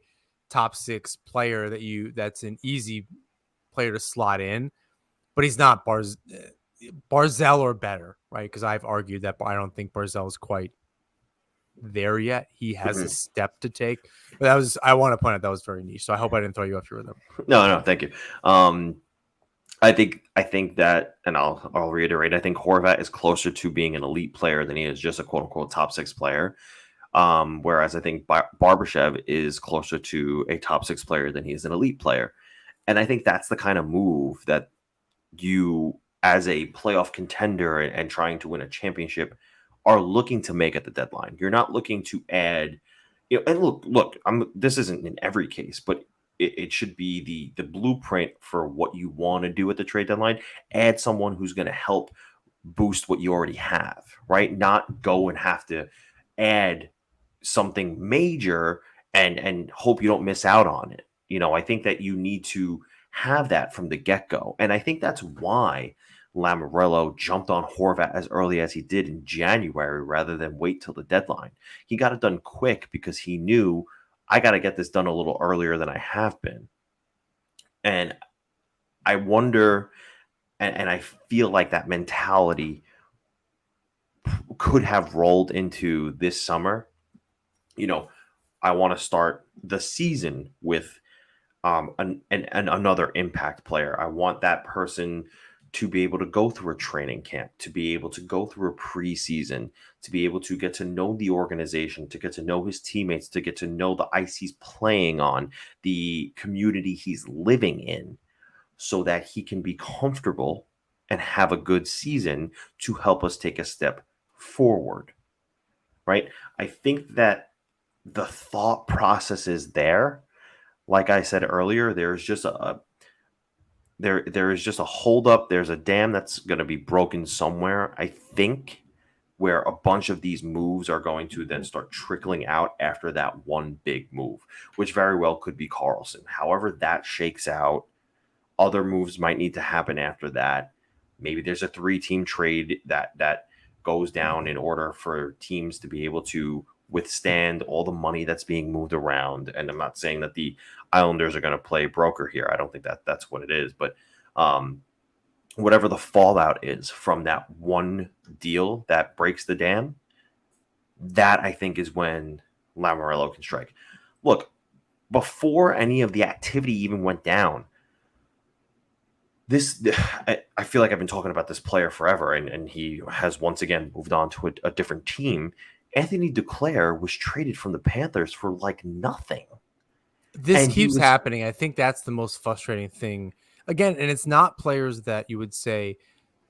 Speaker 1: top 6 player that's an easy player to slot in, but he's not Barzell or better, right? Because I've argued that I don't think Barzell is quite there yet. He has a step to take, but I want to point out that was very niche. So I hope I didn't throw you off your rhythm.
Speaker 2: No, thank you. I think that, and I'll reiterate, I think Horvat is closer to being an elite player than he is just a quote unquote top 6 player. Whereas I think Barbashev is closer to a top 6 player than he is an elite player. And I think that's the kind of move that you, as a playoff contender and trying to win a championship, are looking to make at the deadline. You're not looking to add, and look, this isn't in every case, but it should be the blueprint for what you want to do at the trade deadline. Add someone who's going to help boost what you already have, right? Not go and have to add something major and hope you don't miss out on it. I think that you need to have that from the get-go. And I think that's why Lamoriello jumped on Horvat as early as he did in January rather than wait till the deadline. He got it done quick because he knew, I got to get this done a little earlier than I have been. And I wonder, and I feel like that mentality could have rolled into this summer. I want to start the season with another impact player. I want that person to be able to go through a training camp, to be able to go through a preseason, to be able to get to know the organization, to get to know his teammates, to get to know the ice he's playing on, the community he's living in, so that he can be comfortable and have a good season to help us take a step forward, right? I think that the thought process is there. Like I said earlier, there's just there is just a holdup. There's a dam that's going to be broken somewhere, I think, where a bunch of these moves are going to then start trickling out after that one big move, which very well could be Carlson. However that shakes out, other moves might need to happen after that. Maybe there's a 3-team trade that goes down in order for teams to be able to withstand all the money that's being moved around. And I'm not saying that the Islanders are going to play broker here. I don't think that's what it is. But whatever the fallout is from that one deal that breaks the dam, that I think is when Lamoriello can strike. Look, before any of the activity even went down, I feel like I've been talking about this player forever, and he has once again moved on to a different team. Anthony Duclair was traded from the Panthers for like nothing.
Speaker 1: This keeps happening. I think that's the most frustrating thing. Again, and it's not players that you would say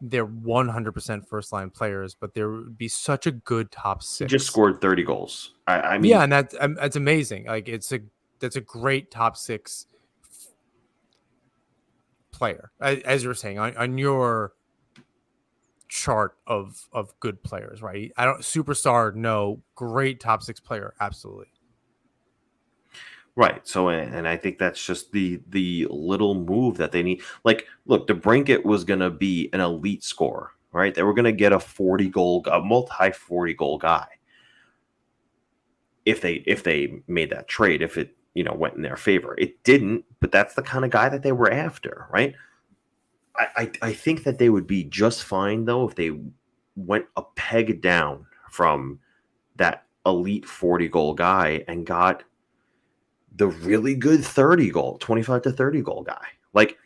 Speaker 1: they're 100% first line players, but there would be such a good top 6.
Speaker 2: He just scored 30 goals. I mean,
Speaker 1: yeah, and that's amazing. Like, that's a great top 6 player, as you were saying on your chart of good players, right? I don't superstar, no, great top 6 player, absolutely.
Speaker 2: Right. So, and I think that's just the little move that they need. Like, look, DeBrincat was going to be an elite scorer, right? They were going to get a multi 40 goal guy if they made that trade, if it went in their favor. It didn't, but that's the kind of guy that they were after, right? I think that they would be just fine though if they went a peg down from that elite 40 goal guy and got the really good 25 to 30 goal guy. Like,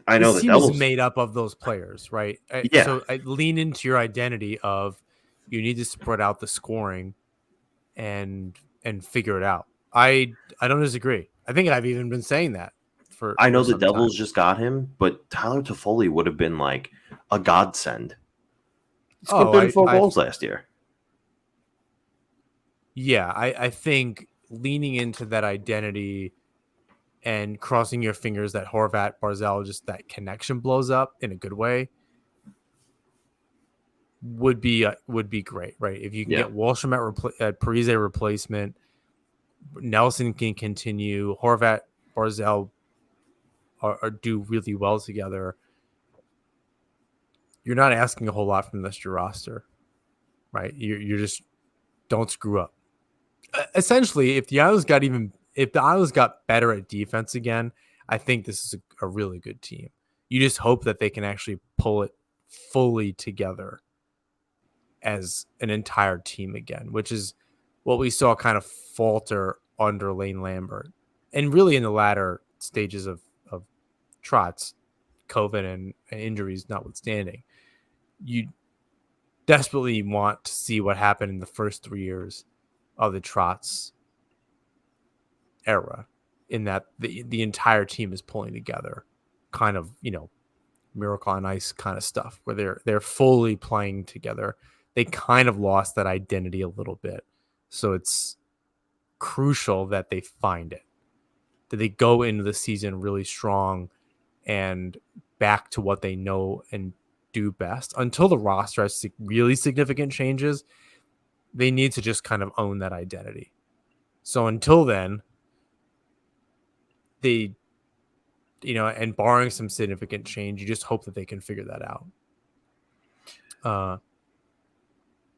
Speaker 2: I know
Speaker 1: this
Speaker 2: the
Speaker 1: team is
Speaker 2: Devils.
Speaker 1: made up of those players, right?
Speaker 2: Yeah.
Speaker 1: So I lean into your identity of you need to spread out the scoring and figure it out. I don't disagree. I think I've even been saying that for
Speaker 2: I know the
Speaker 1: some time.
Speaker 2: Devils just got him, but Tyler Toffoli would have been like a godsend. He scored 34 goals last year.
Speaker 1: Yeah, I think leaning into that identity and crossing your fingers that Horvat, Barzal, just that connection blows up in a good way would be great, right? If you can get Wahlstrom at Parise replacement, Nelson can continue, Horvat, Barzal are do really well together. You're not asking a whole lot from this roster, right? You're just don't screw up. Essentially, if the Islanders got better at defense again, I think this is a really good team. You just hope that they can actually pull it fully together as an entire team again, which is what we saw kind of falter under Lane Lambert. And really in the latter stages of Trotz, COVID and injuries notwithstanding, you desperately want to see what happened in the first 3 years of the Trotz era, in that the entire team is pulling together, kind of, miracle on ice kind of stuff, where they're fully playing together. They kind of lost that identity a little bit. So it's crucial that they find it, that they go into the season really strong and back to what they know and do best. Until the roster has really significant changes, they need to just kind of own that identity. So until then, they, and barring some significant change, you just hope that they can figure that out.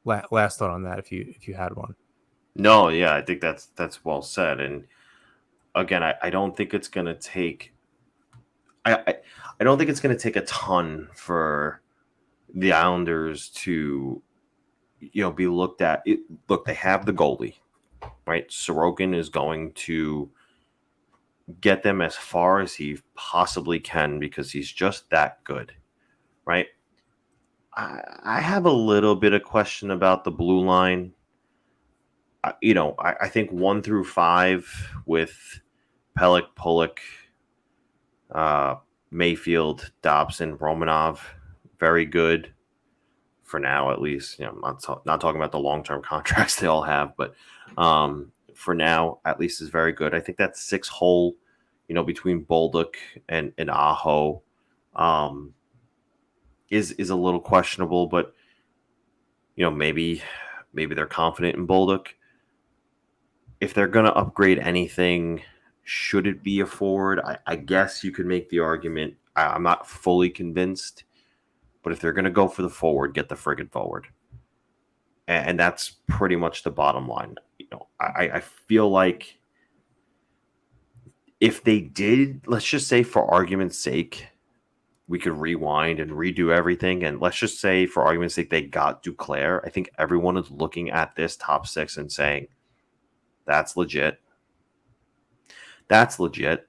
Speaker 1: Last thought on that, if you had one.
Speaker 2: No, yeah, I think that's well said. And again, I don't think it's going to take. I don't think it's going to take a ton for the Islanders to, be looked at. Look, they have the goalie, right? Sorokin is going to get them as far as he possibly can because he's just that good, right? I have a little bit of question about the blue line. I think 1 through 5 with Pelech, Pulick, Mayfield, Dobson, Romanov, very good for now, at least. I'm not talking about the long-term contracts they all have, but for now, at least, is very good. I think that 6 hole, between Bolduc and Aho, is a little questionable, but maybe they're confident in Bolduc. If they're going to upgrade anything, should it be a forward? I guess you could make the argument. I'm not fully convinced, but if they're going to go for the forward, get the friggin' forward. And that's pretty much the bottom line. I feel like if they did, let's just say for argument's sake, we could rewind and redo everything. And let's just say for argument's sake, they got Duclair. I think everyone is looking at this top 6 and saying, that's legit. That's legit.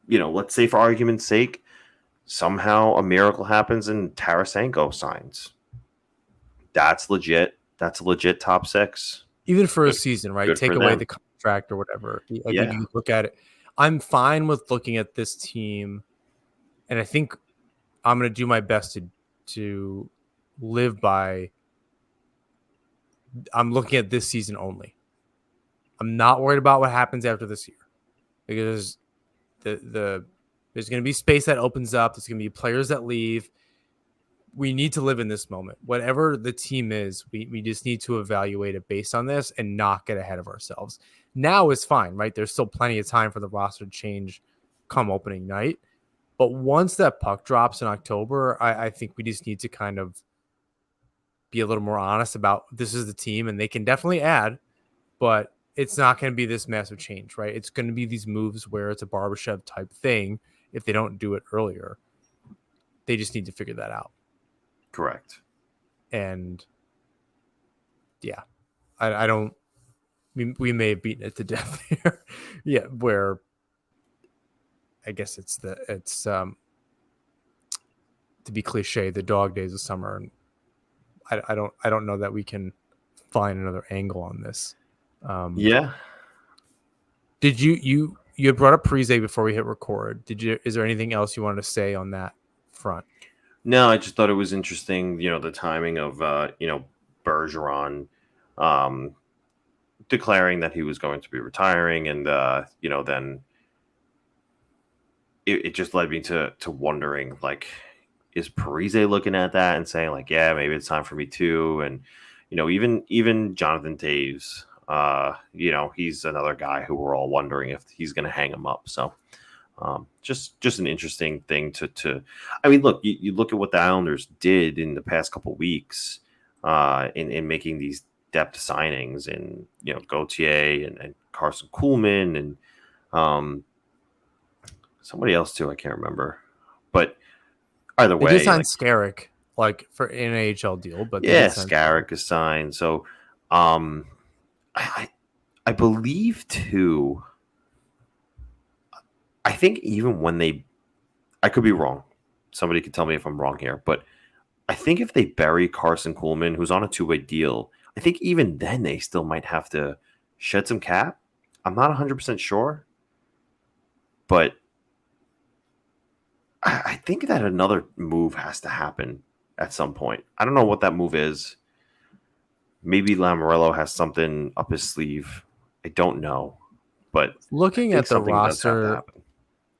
Speaker 2: Let's say for argument's sake, somehow a miracle happens and Tarasenko signs. That's legit. That's a legit top 6.
Speaker 1: Even for a season, right? Take away the contract or whatever. Like, when you look at it, I'm fine with looking at this team, and I think I'm going to do my best to live by. I'm looking at this season only. I'm not worried about what happens after this year, because there's going to be space that opens up. There's going to be players that leave. We need to live in this moment. Whatever the team is, we just need to evaluate it based on this and not get ahead of ourselves. Now is fine, right? There's still plenty of time for the roster to change come opening night. But once that puck drops in October, I think we just need to kind of be a little more honest about this is the team, and they can definitely add, but it's not going to be this massive change, right? It's going to be these moves where it's a Barbashev type thing if they don't do it earlier. They just need to figure that out.
Speaker 2: Correct.
Speaker 1: And yeah, I don't. We may have beaten it to death here. Yeah, where I guess it's to be cliche, the dog days of summer, and I don't know that we can find another angle on this.
Speaker 2: Yeah.
Speaker 1: Did you had brought up Parise before we hit record? Is there anything else you wanted to say on that front?
Speaker 2: No, I just thought it was interesting, the timing of, Bergeron declaring that he was going to be retiring. And, then it just led me to wondering, like, is Parise looking at that and saying, like, yeah, maybe it's time for me too? And, even Jonathan Taves, he's another guy who we're all wondering if he's going to hang him up. So, just an interesting thing to I mean, look, you look at what the Islanders did in the past couple weeks in making these depth signings, and Gauthier and Carson Kuhlman and somebody else too, I can't remember, but either
Speaker 1: They did
Speaker 2: way,
Speaker 1: sign
Speaker 2: like,
Speaker 1: Skarek, like for an AHL deal, but they
Speaker 2: yeah,
Speaker 1: did sign Skarek.
Speaker 2: Skarek is signed. So um I I believe too, I think even when I could be wrong, somebody could tell me if I'm wrong here, but I think if they bury Carson Kuhlman, who's on a two-way deal, I think even then they still might have to shed some cap. I'm not 100% sure, but I think that another move has to happen at some point. I don't know what that move is. Maybe Lamoriello has something up his sleeve. I don't know, but I
Speaker 1: Looking
Speaker 2: think
Speaker 1: at the
Speaker 2: something does have to
Speaker 1: roster,
Speaker 2: happen.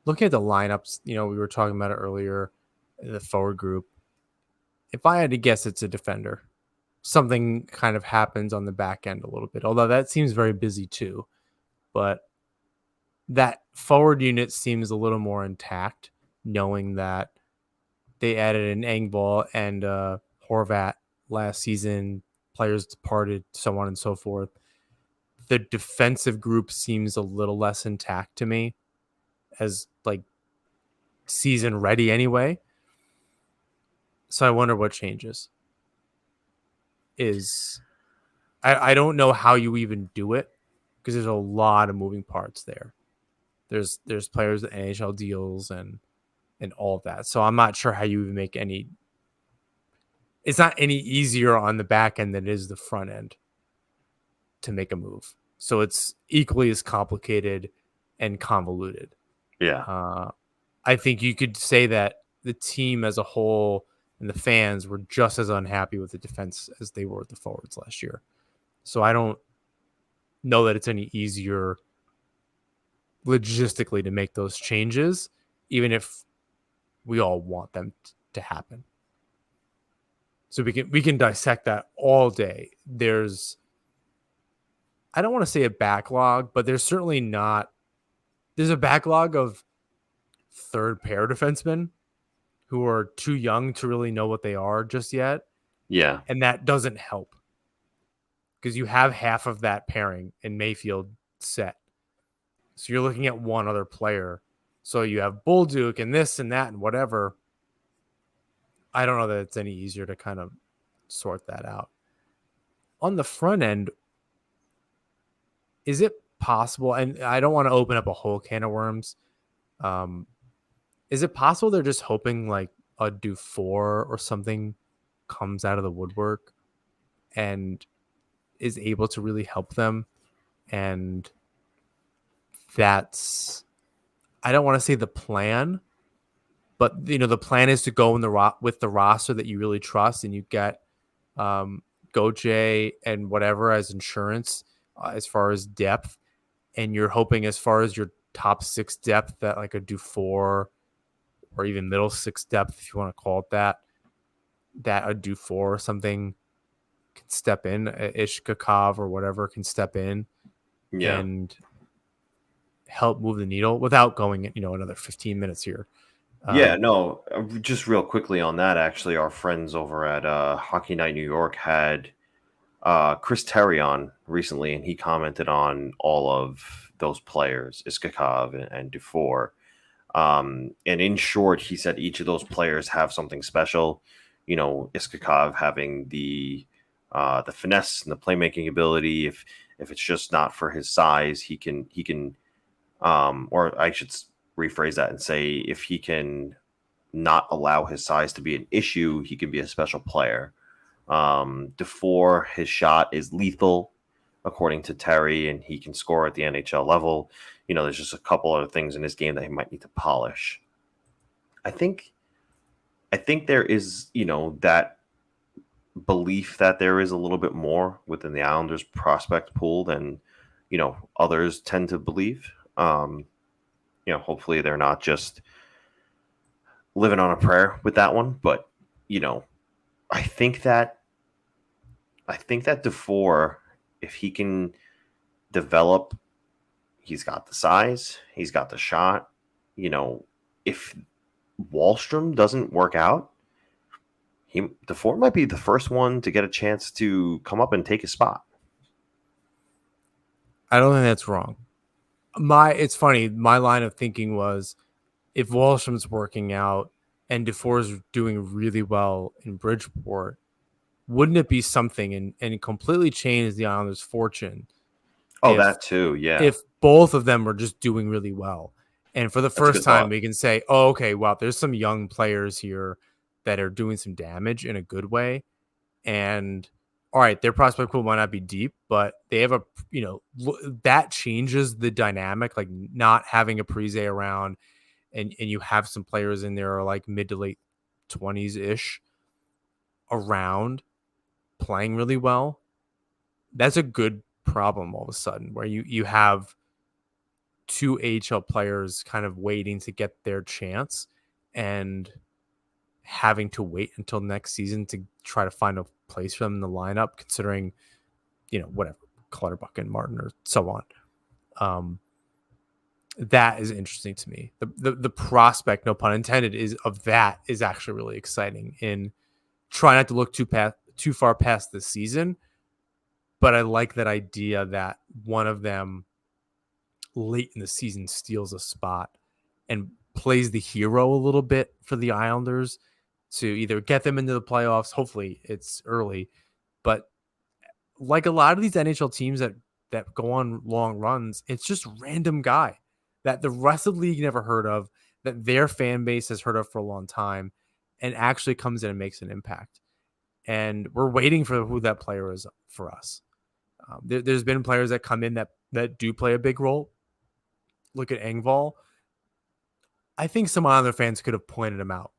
Speaker 1: looking at the lineups, we were talking about it earlier, the forward group. If I had to guess, it's a defender. Something kind of happens on the back end a little bit, although that seems very busy too. But that forward unit seems a little more intact, knowing that they added an Engvall and Horvat last season. Players departed, so on and so forth. The defensive group seems a little less intact to me, as like season ready anyway. So I wonder what changes. I don't know how you even do it, because there's a lot of moving parts there. There's players with NHL deals and all of that. So I'm not sure how you even make any. It's not any easier on the back end than it is the front end to make a move. So it's equally as complicated and convoluted.
Speaker 2: Yeah.
Speaker 1: I think you could say that the team as a whole and the fans were just as unhappy with the defense as they were with the forwards last year. So I don't know that it's any easier logistically to make those changes, even if we all want them to happen. So we can dissect that all day. I don't want to say a backlog, but there's certainly not. There's a backlog of third pair defensemen who are too young to really know what they are just yet.
Speaker 2: Yeah.
Speaker 1: And that doesn't help, because you have half of that pairing in Mayfield set. So you're looking at one other player. So you have Bolduc and this and that and whatever. I don't know that it's any easier to kind of sort that out. On the front end, is it possible? And I don't want to open up a whole can of worms. Is it possible they're just hoping like a Dufour or something comes out of the woodwork and is able to really help them? And that's, I don't want to say the plan, but the plan is to go in with the roster that you really trust, and you get Gauthier and whatever as insurance as far as depth, and you're hoping as far as your top six depth that like a Dufour or even middle six depth, if you want to call it that a Dufour or something can step in, Ishkakov or whatever can step in
Speaker 2: Yeah.
Speaker 1: and help move the needle without going, another 15 minutes here.
Speaker 2: Yeah, no, just real quickly on that, actually, our friends over at Hockey Night New York had Chris Terry on recently, and he commented on all of those players, Iskakov and Dufour. And in short, he said each of those players have something special. You know, Iskakov having the finesse and the playmaking ability. If it's just not for his size, he can or I should rephrase that and say if he can not allow his size to be an issue, he can be a special player. Dufour, his shot is lethal, according to Terry, and he can score at the NHL level. You know, there's just a couple other things in his game that he might need to polish. I think, I think there is, you know, that belief that there is a little bit more within the Islanders prospect pool than, you know, others tend to believe. You know, hopefully they're not just living on a prayer with that one, but you know, I think that I think that Dufour, if he can develop, he's got the size, he's got the shot. You know, if Wahlstrom doesn't work out, Dufour might be the first one to get a chance to come up and take his spot.
Speaker 1: I don't think that's wrong. It's funny. My line of thinking was if Walsham's working out and Dufour's doing really well in Bridgeport, wouldn't it be something and completely change the Islanders' fortune
Speaker 2: Oh,
Speaker 1: if
Speaker 2: that too, yeah.
Speaker 1: if both of them were just doing really well? And for the
Speaker 2: That's a
Speaker 1: first
Speaker 2: good
Speaker 1: time,
Speaker 2: thought.
Speaker 1: we can say, oh, okay, wow, there's some young players here that are doing some damage in a good way. And all right, their prospect pool might not be deep, but they have that changes the dynamic, like not having a Parise around and you have some players in there like mid to late 20s ish around playing really well. That's a good problem all of a sudden where you have two AHL players kind of waiting to get their chance and having to wait until next season to try to find a place for them in the lineup, considering, whatever, Clutterbuck and Martin or so on. That is interesting to me. The prospect, no pun intended, is actually really exciting. In try not to look too far past the season, but I like that idea that one of them late in the season steals a spot and plays the hero a little bit for the Islanders to either get them into the playoffs. Hopefully it's early, but like a lot of these NHL teams that go on long runs, it's just random guy that the rest of the league never heard of, that their fan base has heard of for a long time, and actually comes in and makes an impact. And we're waiting for who that player is for us. There's been players that come in that do play a big role. Look at Engvall. I think some other fans could have pointed him out.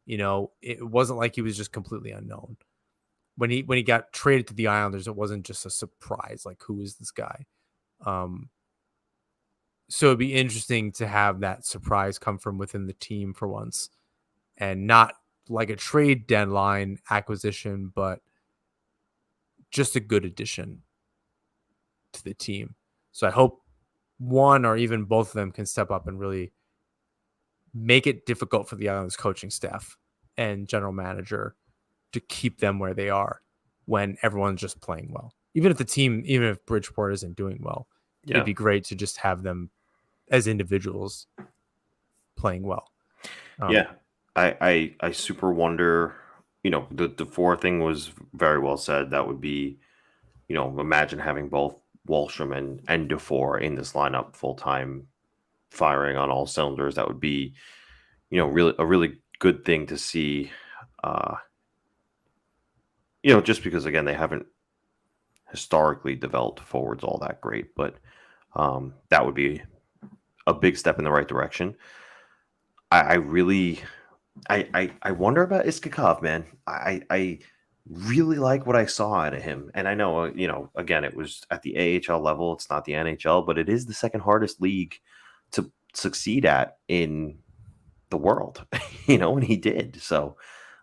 Speaker 1: It wasn't like he was just completely unknown. When he got traded to the Islanders, it wasn't just a surprise, like, who is this guy? So it'd be interesting to have that surprise come from within the team for once, and not like a trade deadline acquisition, but just a good addition to the team. So I hope one or even both of them can step up and really make it difficult for the Islanders coaching staff and general manager to keep them where they are when everyone's just playing well. Even if Bridgeport isn't doing well, it'd be great to just have them as individuals playing well.
Speaker 2: I super wonder, the four thing was very well said. That would be, imagine having both Wahlstrom and Dufour in this lineup full time, firing on all cylinders. That would be, really a really good thing to see. Just because again they haven't historically developed forwards all that great, but that would be a big step in the right direction. I wonder about Iskakov, man. I really like what I saw out of him, and I know again it was at the AHL level. It's not the NHL, but it is the second hardest league to succeed at in the world. And he did. So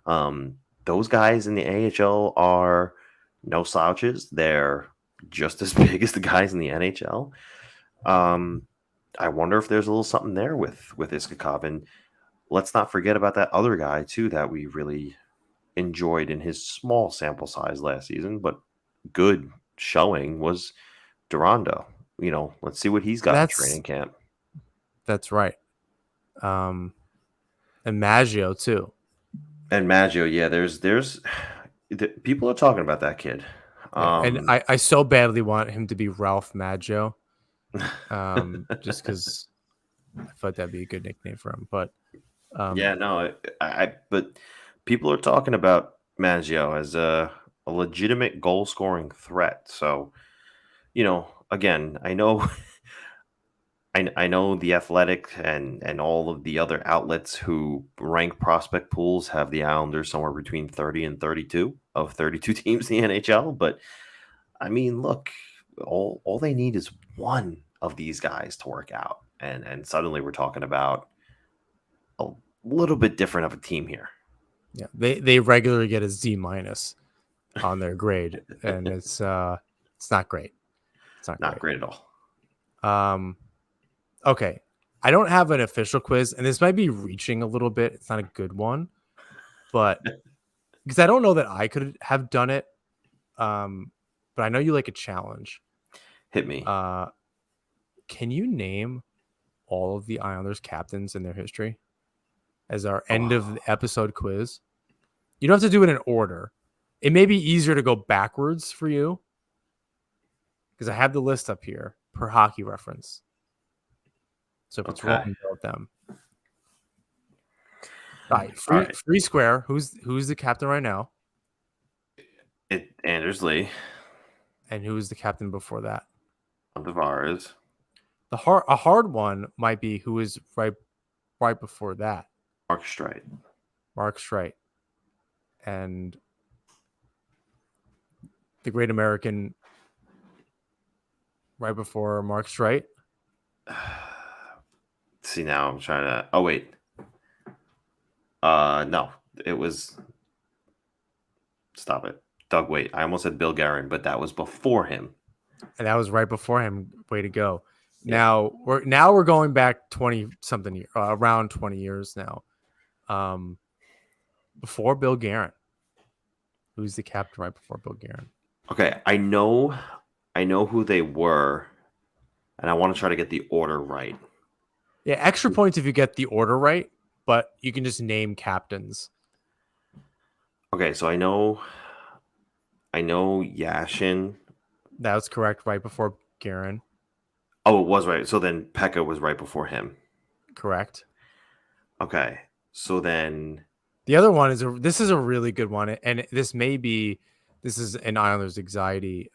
Speaker 2: those guys in the AHL are no slouches. They're just as big as the guys in the NHL. I wonder if there's a little something there with Iskakov. And let's not forget about that other guy too that we really enjoyed in his small sample size last season, but good showing was Durando. Let's see what he's got in
Speaker 1: That's
Speaker 2: training camp.
Speaker 1: that's right. And Maggio too.
Speaker 2: And Maggio, yeah, people are talking about that kid.
Speaker 1: Yeah, and I so badly want him to be Ralph Maggio, just because I thought that'd be a good nickname for him. But
Speaker 2: yeah, no, but people are talking about Maggio as a legitimate goal scoring threat. So, again, I know I know the Athletic and all of the other outlets who rank prospect pools have the Islanders somewhere between 30 and 32 of 32 teams in the NHL. But I mean, look, all they need is one of these guys to work out, and suddenly we're talking about a little bit different of a team here.
Speaker 1: yeah, they regularly get a Z minus on their grade, and it's not great. It's
Speaker 2: Not great at all.
Speaker 1: Okay. I don't have an official quiz, and this might be reaching a little bit. It's not a good one, but because I don't know that I could have done it. But I know you like a challenge.
Speaker 2: Hit me.
Speaker 1: Can you name all of the Islanders captains in their history as our end of the episode quiz? You don't have to do it in order. It may be easier to go backwards for you because I have the list up here per hockey reference. So if it's wrong, note them. All right, free square. Who's the captain right now?
Speaker 2: Anders Lee.
Speaker 1: And who's the captain before that?
Speaker 2: Tavares.
Speaker 1: A hard one might be who is right before that.
Speaker 2: Mark Streit.
Speaker 1: Mark Streit. And the Great American right before Mark Streit.
Speaker 2: See, now I'm trying to. Oh wait. No, it was. Stop it, Doug. Wait, I almost said Bill Guerin, but that was before him.
Speaker 1: And that was right before him. Way to go!
Speaker 2: Yeah.
Speaker 1: Now we're going back 20 something years, around 20 years now. Before Bill Guerin. Who's the captain right before Bill Guerin?
Speaker 2: Okay, I know who they were, and I want to try to get the order right.
Speaker 1: Yeah, extra points if you get the order right, but you can just name captains.
Speaker 2: Okay, so I know Yashin.
Speaker 1: That was correct, right before Guerin.
Speaker 2: Oh, it was right. So then Pekka was right before him.
Speaker 1: Correct.
Speaker 2: Okay, so then
Speaker 1: the other one is this is a really good one, and this is an Islanders anxiety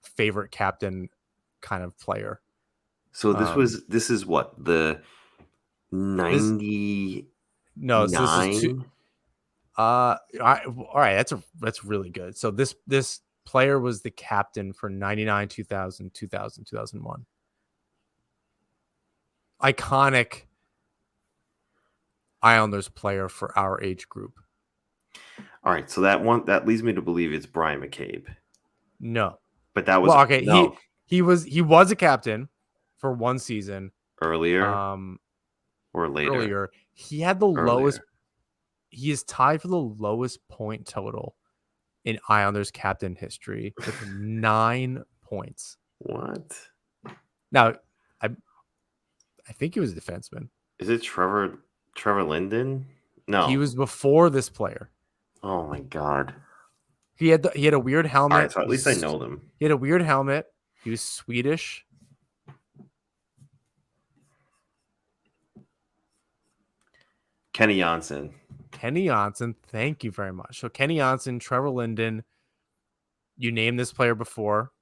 Speaker 1: favorite captain kind of player.
Speaker 2: So this is what, the 90.
Speaker 1: No, so this is two. All right, that's really good. So this player was the captain for 99, 2000, 2000, 2001. Iconic Islanders player for our age group.
Speaker 2: All right, so that leads me to believe it's Brian McCabe.
Speaker 1: No,
Speaker 2: but that was
Speaker 1: okay.
Speaker 2: No.
Speaker 1: He was a captain for one season
Speaker 2: earlier, or later.
Speaker 1: Earlier, he had the lowest. He is tied for the lowest point total in Islanders captain history with 9 points.
Speaker 2: What?
Speaker 1: Now, I think he was a defenseman.
Speaker 2: Is it Trevor Linden? No,
Speaker 1: he was before this player.
Speaker 2: Oh my god.
Speaker 1: He had a weird helmet.
Speaker 2: All right, so at least I know them.
Speaker 1: He had a weird helmet. He was Swedish.
Speaker 2: Kenny Janssen.
Speaker 1: Thank you very much. So Kenny Janssen, Trevor Linden. You named this player before.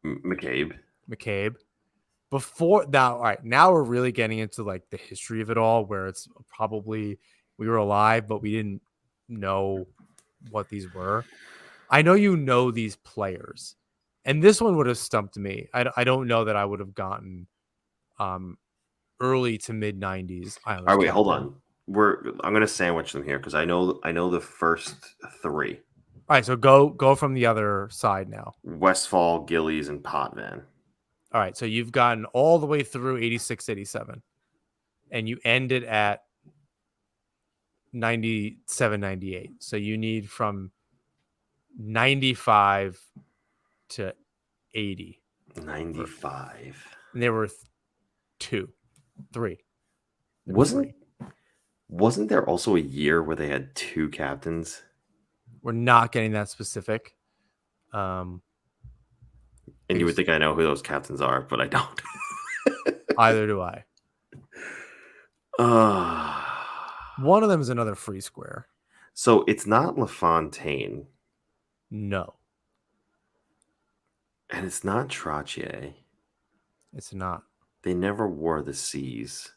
Speaker 2: McCabe.
Speaker 1: Before now, all right. Now we're really getting into like the history of it all, where it's probably we were alive, but we didn't know what these were. I know you know these players, and this one would have stumped me. I don't know that I would have gotten early to mid 90s.
Speaker 2: All right, wait, hold on. I'm gonna sandwich them here because I know the first three.
Speaker 1: All right, so go from the other side now.
Speaker 2: Westfall, Gillies, and Potvin.
Speaker 1: All right, so you've gotten all the way through 86, 87. and you end it at 97, 98. So you need from 95 to 80.
Speaker 2: 95.
Speaker 1: And there were three. There were
Speaker 2: Wasn't
Speaker 1: three.
Speaker 2: wasn't there also a year where they had 2 captains?
Speaker 1: We're not getting that specific.
Speaker 2: And you would
Speaker 1: Because-
Speaker 2: think I know who those captains are, but I don't.
Speaker 1: Either do I.
Speaker 2: Uh,
Speaker 1: One of them is another free square.
Speaker 2: so it's not LaFontaine,
Speaker 1: No,
Speaker 2: and it's not Trottier.
Speaker 1: it's not.
Speaker 2: They never wore the C's.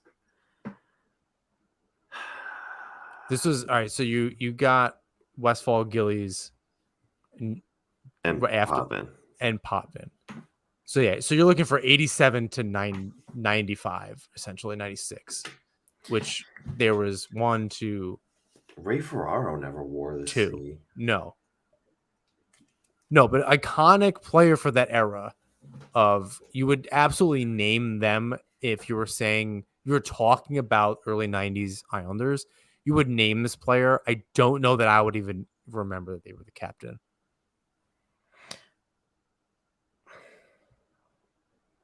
Speaker 1: This was all right. So you got Westfall, Gillies,
Speaker 2: And
Speaker 1: after
Speaker 2: Potvin.
Speaker 1: and Potvin. So yeah, so you're looking for 87 to 95, essentially 96, which there was 1, 2,
Speaker 2: Ray Ferraro never wore the
Speaker 1: 2.
Speaker 2: C.
Speaker 1: No, but iconic player for that era of you would absolutely name them if you were saying you were talking about early 90s Islanders. You would name this player. I don't know that I would even remember that they were the captain.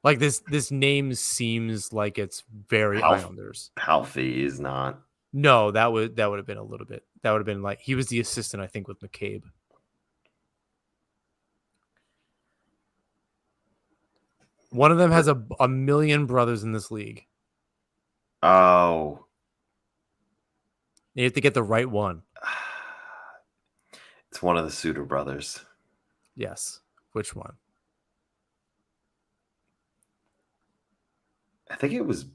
Speaker 1: Like this name seems like it's very Islanders.
Speaker 2: Halfie is not.
Speaker 1: No, that would have been a little bit. That would have been like he was the assistant, I think, with McCabe. One of them has a million brothers in this league.
Speaker 2: Oh.
Speaker 1: You have to get the right one.
Speaker 2: It's one of the Suter brothers.
Speaker 1: Yes. Which one?
Speaker 2: I think it was.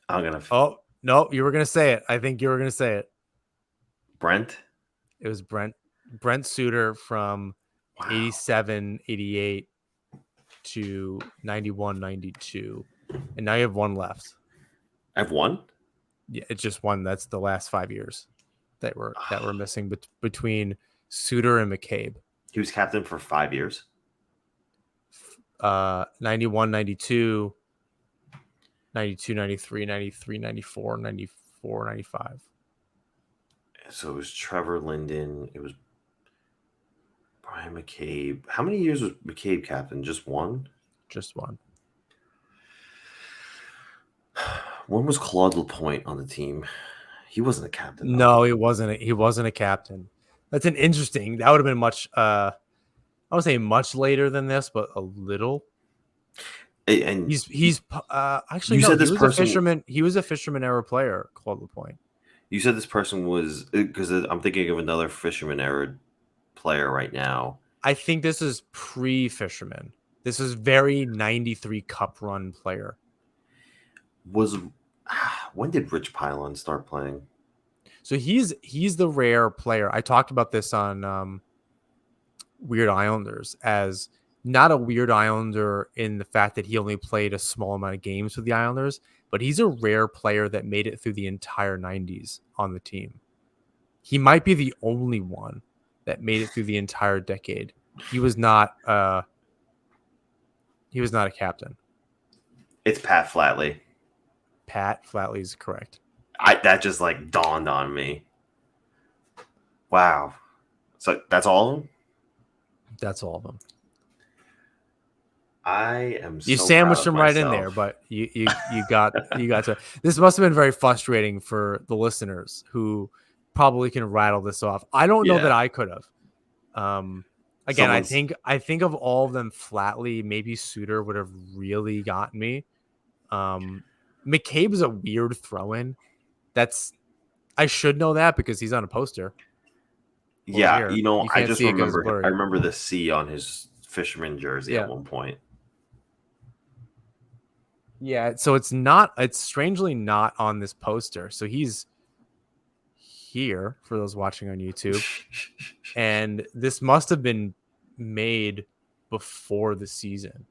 Speaker 2: I'm going to.
Speaker 1: Oh, no, you were going to say it. I think you were going to say it.
Speaker 2: Brent?
Speaker 1: It was Brent Suter from 87, 88 to 91, 92. And now you have one left.
Speaker 2: I have one?
Speaker 1: Yeah, it's just one. That's the last 5 years that were missing between Suter and McCabe.
Speaker 2: He was captain for 5 years.
Speaker 1: 91, 92, 92, 93, 93, 94, 94, 95.
Speaker 2: So it was Trevor Linden. It was Brian McCabe. How many years was McCabe captain? Just one?
Speaker 1: Just one.
Speaker 2: When was Claude Lapointe on the team? He wasn't a captain. Though.
Speaker 1: No, he wasn't a captain. That's an interesting. That would have been much. I would say much later than this, but a little.
Speaker 2: And
Speaker 1: he's actually
Speaker 2: you
Speaker 1: no.
Speaker 2: Said this
Speaker 1: he was
Speaker 2: person,
Speaker 1: a fisherman. He was a fisherman era player, Claude Lapointe.
Speaker 2: You said this person was because I'm thinking of another fisherman era player right now.
Speaker 1: I think this is pre-fisherman. This is very 93 Cup run player.
Speaker 2: When did Rich Pylon start playing?
Speaker 1: So he's the rare player. I talked about this on Weird Islanders as not a Weird Islander in the fact that he only played a small amount of games with the Islanders, but he's a rare player that made it through the entire 90s on the team. He might be the only one that made it through the entire decade. He was not a captain.
Speaker 2: It's Pat Flatley.
Speaker 1: Pat Flatley is correct.
Speaker 2: That just like dawned on me. Wow. So that's all of them?
Speaker 1: That's all of them.
Speaker 2: I am so
Speaker 1: you sandwiched
Speaker 2: proud of
Speaker 1: them right in
Speaker 2: myself.
Speaker 1: there, but you got to. This must have been very frustrating for the listeners who probably can rattle this off. I don't know that I could have. Again, I think of all of them, Flatley, maybe Suter would have really gotten me. McCabe is a weird throw-in. I should know that because he's on a poster.
Speaker 2: Yeah,
Speaker 1: you
Speaker 2: I just remember. I remember the C on his fisherman jersey at one point.
Speaker 1: Yeah, so it's strangely not on this poster. So he's here for those watching on YouTube. And this must have been made before the season.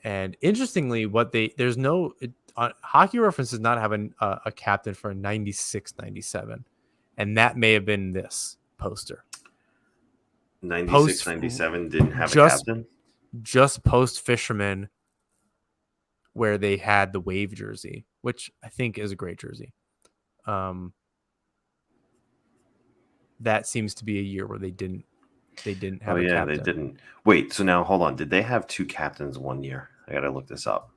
Speaker 1: And interestingly, Hockey Reference does not have a captain for 96, 97. And that may have been this poster.
Speaker 2: 96, 97 didn't have a captain?
Speaker 1: Just post fisherman where they had the wave jersey, which I think is a great jersey. That seems to be a year where they didn't
Speaker 2: Oh
Speaker 1: have a
Speaker 2: yeah, they
Speaker 1: captain.
Speaker 2: didn't. Wait, so now hold on. Did they have 2 captains one year? I gotta look this up.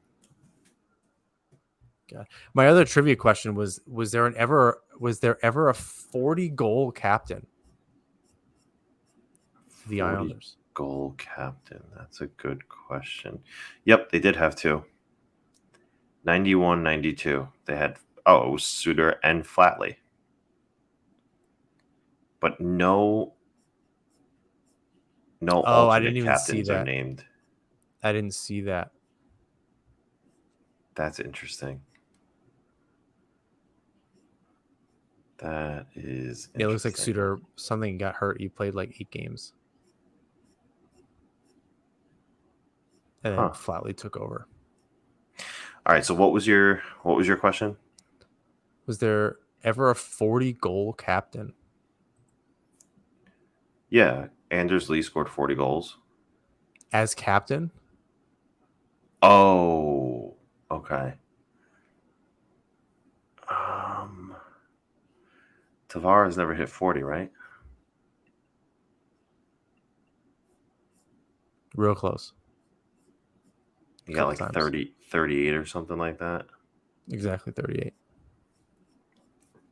Speaker 1: God. My other trivia question was there ever a 40-goal captain for the
Speaker 2: 40
Speaker 1: Islanders?
Speaker 2: goal captain. That's a good question. Yep, they did have 2. 91, 92. They had it was Suter and Flatley. But no
Speaker 1: Oh, I didn't
Speaker 2: alternate
Speaker 1: even see
Speaker 2: captains are
Speaker 1: that.
Speaker 2: named.
Speaker 1: I didn't see that.
Speaker 2: That's interesting. That is interesting.
Speaker 1: It looks like Suter something got hurt. He played like 8 games. And then Flatley took over.
Speaker 2: All right, so what was your question?
Speaker 1: Was there ever a 40-goal captain?
Speaker 2: Yeah, Anders Lee scored 40 goals.
Speaker 1: As captain?
Speaker 2: Oh, okay. Tavares never hit 40, right?
Speaker 1: Real close.
Speaker 2: He got like
Speaker 1: times.
Speaker 2: 30, 38 or something like that.
Speaker 1: Exactly 38.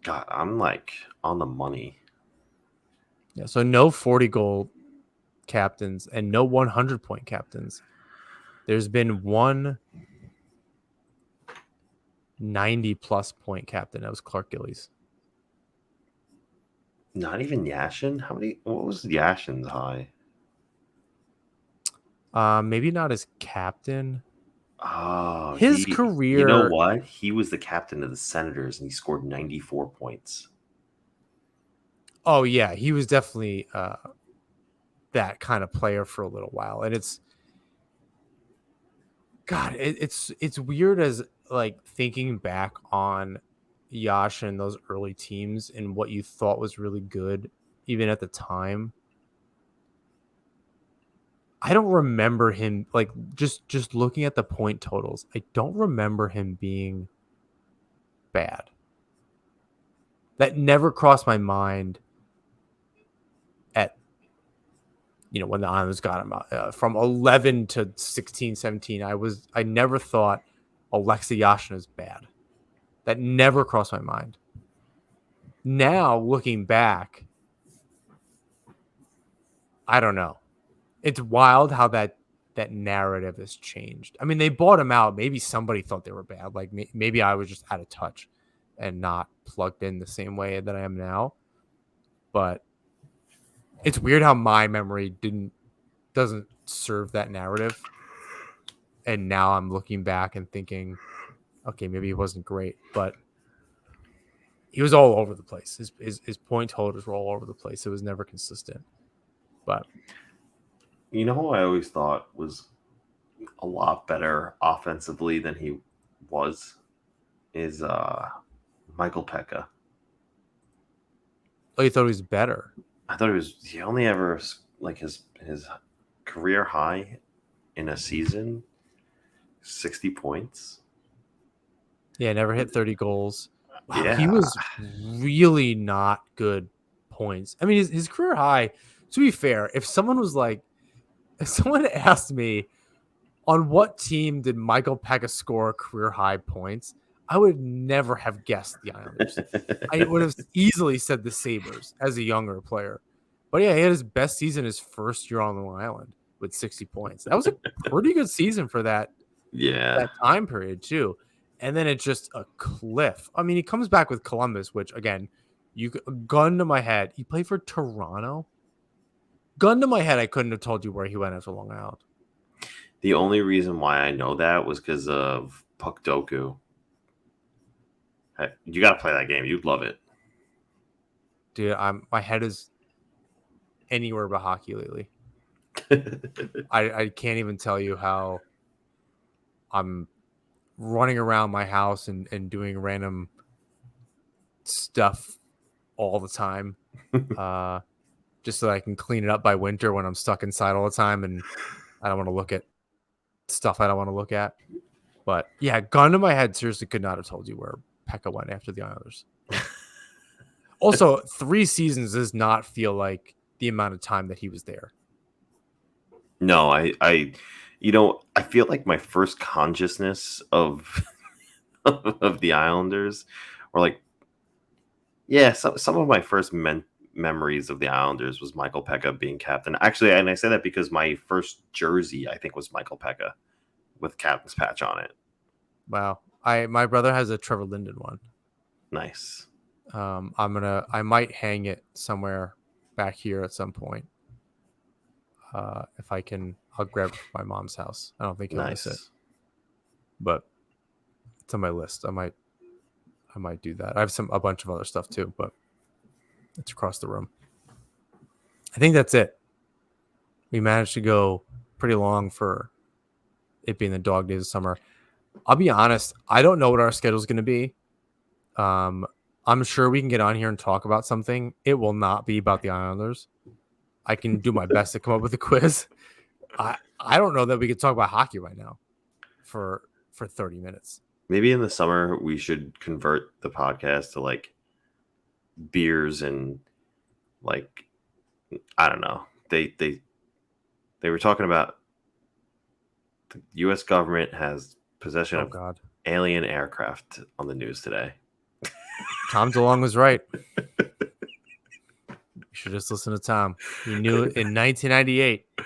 Speaker 2: God, I'm like on the money.
Speaker 1: Yeah, so no 40-goal captains and no 100-point captains. There's been one 90-plus point captain. That was Clark Gillies.
Speaker 2: Not even Yashin? What was Yashin's high?
Speaker 1: Maybe not as captain.
Speaker 2: Oh,
Speaker 1: His career.
Speaker 2: You know what? He was the captain of the Senators and he scored 94 points.
Speaker 1: Oh, yeah. He was definitely that kind of player for a little while. And it's God, it's weird as like thinking back on Yasha and those early teams and what you thought was really good, even at the time. I don't remember him like just looking at the point totals. I don't remember him being bad. That never crossed my mind at when the Islanders got him from 11 to 16, 17. I never thought Alexei Yashin is bad. That never crossed my mind. Now looking back, I don't know. It's wild how that narrative has changed. I mean, they bought him out. Maybe somebody thought they were bad. Like maybe I was just out of touch and not plugged in the same way that I am now. But it's weird how my memory doesn't serve that narrative. And now I'm looking back and thinking, okay, maybe he wasn't great, but he was all over the place. His point totals were all over the place. It was never consistent. But
Speaker 2: you know who I always thought was a lot better offensively than he was is Michael Pekka.
Speaker 1: Oh, you thought he was better?
Speaker 2: I thought he only ever like his career high in a season 60 points.
Speaker 1: Yeah, never hit 30 goals. Wow,
Speaker 2: Yeah.
Speaker 1: he was really not good points. I mean, his career high, to be fair, if someone asked me on what team did Michael Pekka score career high points, I would never have guessed the Islanders. I would have easily said the Sabres as a younger player. But yeah, he had his best season his first year on Long Island with 60 points. That was a pretty good season for that time period too. And then it's just a cliff. I mean, he comes back with Columbus, which again, gun to my head, he played for Toronto. Gun to my head, I couldn't have told you where he went after Long Island.
Speaker 2: The only reason why I know that was because of Puck Doku. You got to play that game. You'd love it.
Speaker 1: Dude, my head is anywhere but hockey lately. I can't even tell you how I'm running around my house and doing random stuff all the time. Just so I can clean it up by winter when I'm stuck inside all the time and I don't want to look at stuff I don't want to look at. But yeah, gun to my head, seriously could not have told you where Pekka went after the Islanders. Also, 3 seasons does not feel like the amount of time that he was there.
Speaker 2: No, I feel like my first consciousness of of the Islanders, or like, yeah, some of my first memories of the Islanders was Michael Pekka being captain. Actually, and I say that because my first jersey, I think, was Michael Pekka with captain's patch on it.
Speaker 1: Wow. My brother has a Trevor Linden one.
Speaker 2: Nice.
Speaker 1: I might hang it somewhere back here at some point. If I can, I'll grab it from my mom's house. I don't think he'll miss it,
Speaker 2: Nice.
Speaker 1: but it's on my list. I might do that. I have a bunch of other stuff too, but it's across the room. I think that's it. We managed to go pretty long for it being the dog days of summer. I'll be honest, I don't know what our schedule is going to be. I'm sure we can get on here and talk about something. It will not be about the Islanders. I can do my best to come up with a quiz. I don't know that we could talk about hockey right now for 30 minutes.
Speaker 2: Maybe in the summer we should convert the podcast to like beers and like, I don't know. They were talking about the U.S. government has possession of
Speaker 1: God.
Speaker 2: alien aircraft on the news today.
Speaker 1: Tom DeLonge was right. You should just listen to Tom. He knew in 1998 the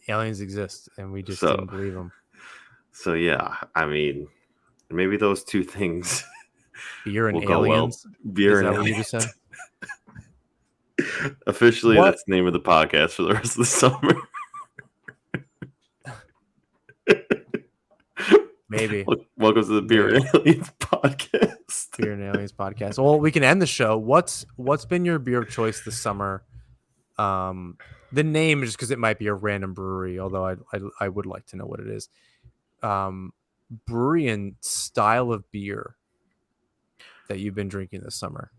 Speaker 1: aliens exist, and we just didn't believe him.
Speaker 2: So yeah, I mean, maybe those two things.
Speaker 1: Beer and aliens.
Speaker 2: Well. Beer and aliens. What you just said? Officially, that's the name of the podcast for the rest of the summer.
Speaker 1: Maybe.
Speaker 2: Welcome to the Beer and Aliens podcast.
Speaker 1: Beer and Aliens podcast. Well, we can end the show. What's been your beer of choice this summer? The name, just because it might be a random brewery, although I would like to know what it is. Brewery and style of beer that you've been drinking this summer.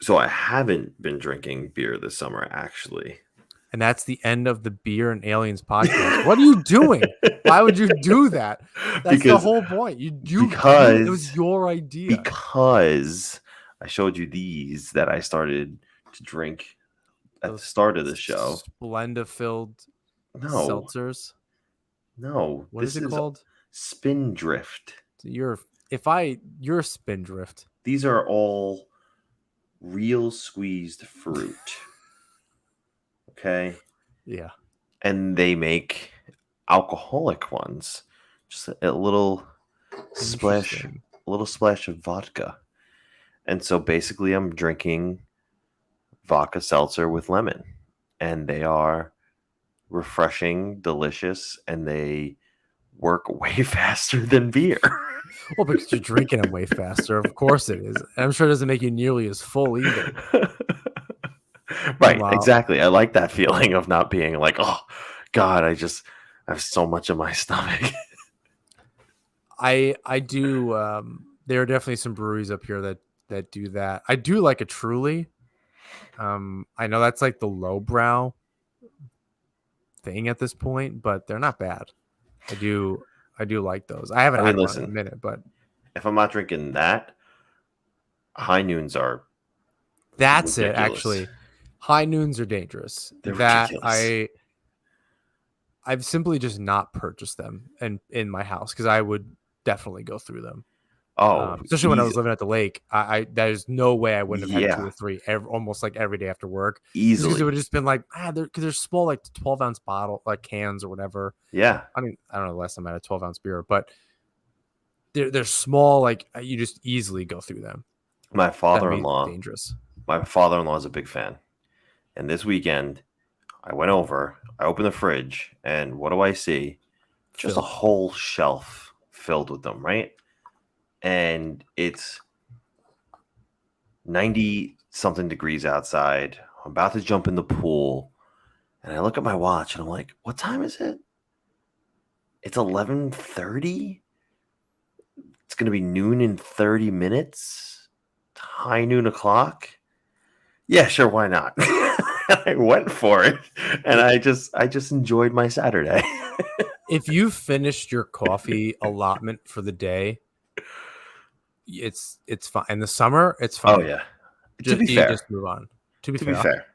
Speaker 2: So I haven't been drinking beer this summer, actually.
Speaker 1: And that's the end of the Beer and Aliens podcast. What are you doing? Why would you do that? That's the whole point. Because it was your idea.
Speaker 2: Because I showed you these that I started to drink at the start of the show.
Speaker 1: Splenda-filled seltzers.
Speaker 2: No.
Speaker 1: What is it called?
Speaker 2: Spindrift.
Speaker 1: So you're Spindrift.
Speaker 2: These are all real squeezed fruit. Okay.
Speaker 1: Yeah.
Speaker 2: And they make alcoholic ones. Just a little splash of vodka. And so basically I'm drinking vodka seltzer with lemon. And they are refreshing, delicious, and they work way faster than beer.
Speaker 1: Well, because you're drinking them way faster. Of course it is. I'm sure it doesn't make you nearly as full either.
Speaker 2: Right, exactly. I like that feeling of not being like, oh, God, I have so much in my stomach.
Speaker 1: I do. There are definitely some breweries up here that do that. I do like a Truly. I know that's like the lowbrow thing at this point, but they're not bad. I do like those. I haven't had one in a minute, but
Speaker 2: if I'm not drinking that, high noons are.
Speaker 1: That's
Speaker 2: ridiculous.
Speaker 1: It. Actually, high noons are dangerous.
Speaker 2: They're ridiculous.
Speaker 1: I've simply just not purchased them in my house because I would definitely go through them.
Speaker 2: Oh,
Speaker 1: especially when I was living at the lake. There's no way I wouldn't have had 2 or 3 almost like every day after work.
Speaker 2: Easily,
Speaker 1: because it would have just been like because they're small, like 12-ounce bottle, like cans or whatever.
Speaker 2: Yeah,
Speaker 1: I mean, I don't know the last time I had a 12-ounce beer, but they're small, like you just easily go through them.
Speaker 2: My father-in-law,
Speaker 1: dangerous.
Speaker 2: My father-in-law is a big fan, and this weekend I went over. I opened the fridge, and what do I see? Just a whole shelf filled with them, right? And it's 90-something degrees outside. I'm about to jump in the pool. And I look at my watch and I'm like, what time is it? It's 11:30? It's going to be noon in 30 minutes? High noon o'clock? Yeah, sure, why not? I went for it, and I just enjoyed my Saturday.
Speaker 1: If you finished your coffee allotment for the day, it's fine. In the summer, it's
Speaker 2: Oh
Speaker 1: fine.
Speaker 2: yeah. To
Speaker 1: Just
Speaker 2: be
Speaker 1: you
Speaker 2: fair,
Speaker 1: just move on. To be
Speaker 2: to be
Speaker 1: fair,
Speaker 2: fair,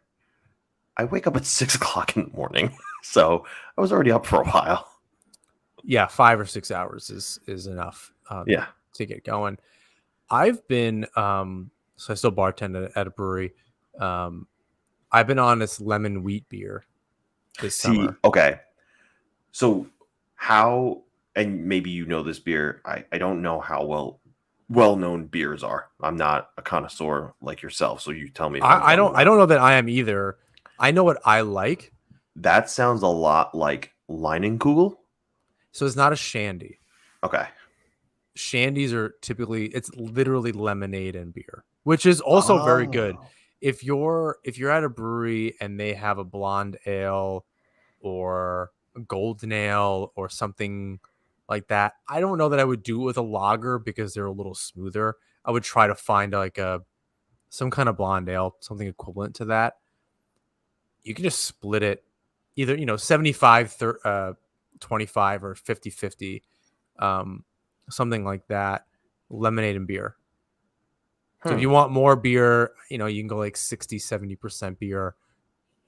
Speaker 2: I wake up at 6 o'clock in the morning, so I was already up for a while.
Speaker 1: yeah, 5 or 6 hours is enough
Speaker 2: Yeah.
Speaker 1: to get going. I've been so I still bartend at a brewery. Um, I've been on this lemon wheat beer this
Speaker 2: See,
Speaker 1: summer.
Speaker 2: okay. So how, and maybe you know this beer. I don't know how well known beers are. I'm not a connoisseur like yourself, so you tell me if I'm
Speaker 1: I
Speaker 2: wrong
Speaker 1: don't
Speaker 2: or
Speaker 1: I
Speaker 2: not.
Speaker 1: don't know that I am either. I know what I like.
Speaker 2: That sounds a lot like Leinenkugel.
Speaker 1: So it's not a shandy.
Speaker 2: Okay.
Speaker 1: Shandies are typically it's literally lemonade and beer, which is also very good.
Speaker 2: Oh.
Speaker 1: If you're at a brewery and they have a blonde ale or a golden ale or something like that, I don't know that I would do it with a lager because they're a little smoother. I would try to find like a some kind of blonde ale, something equivalent to that. You can just split it either, 75 25 or 50-50, um, something like that, lemonade and beer. So if
Speaker 2: Hmm.
Speaker 1: you want more beer, you can go like 60-70% beer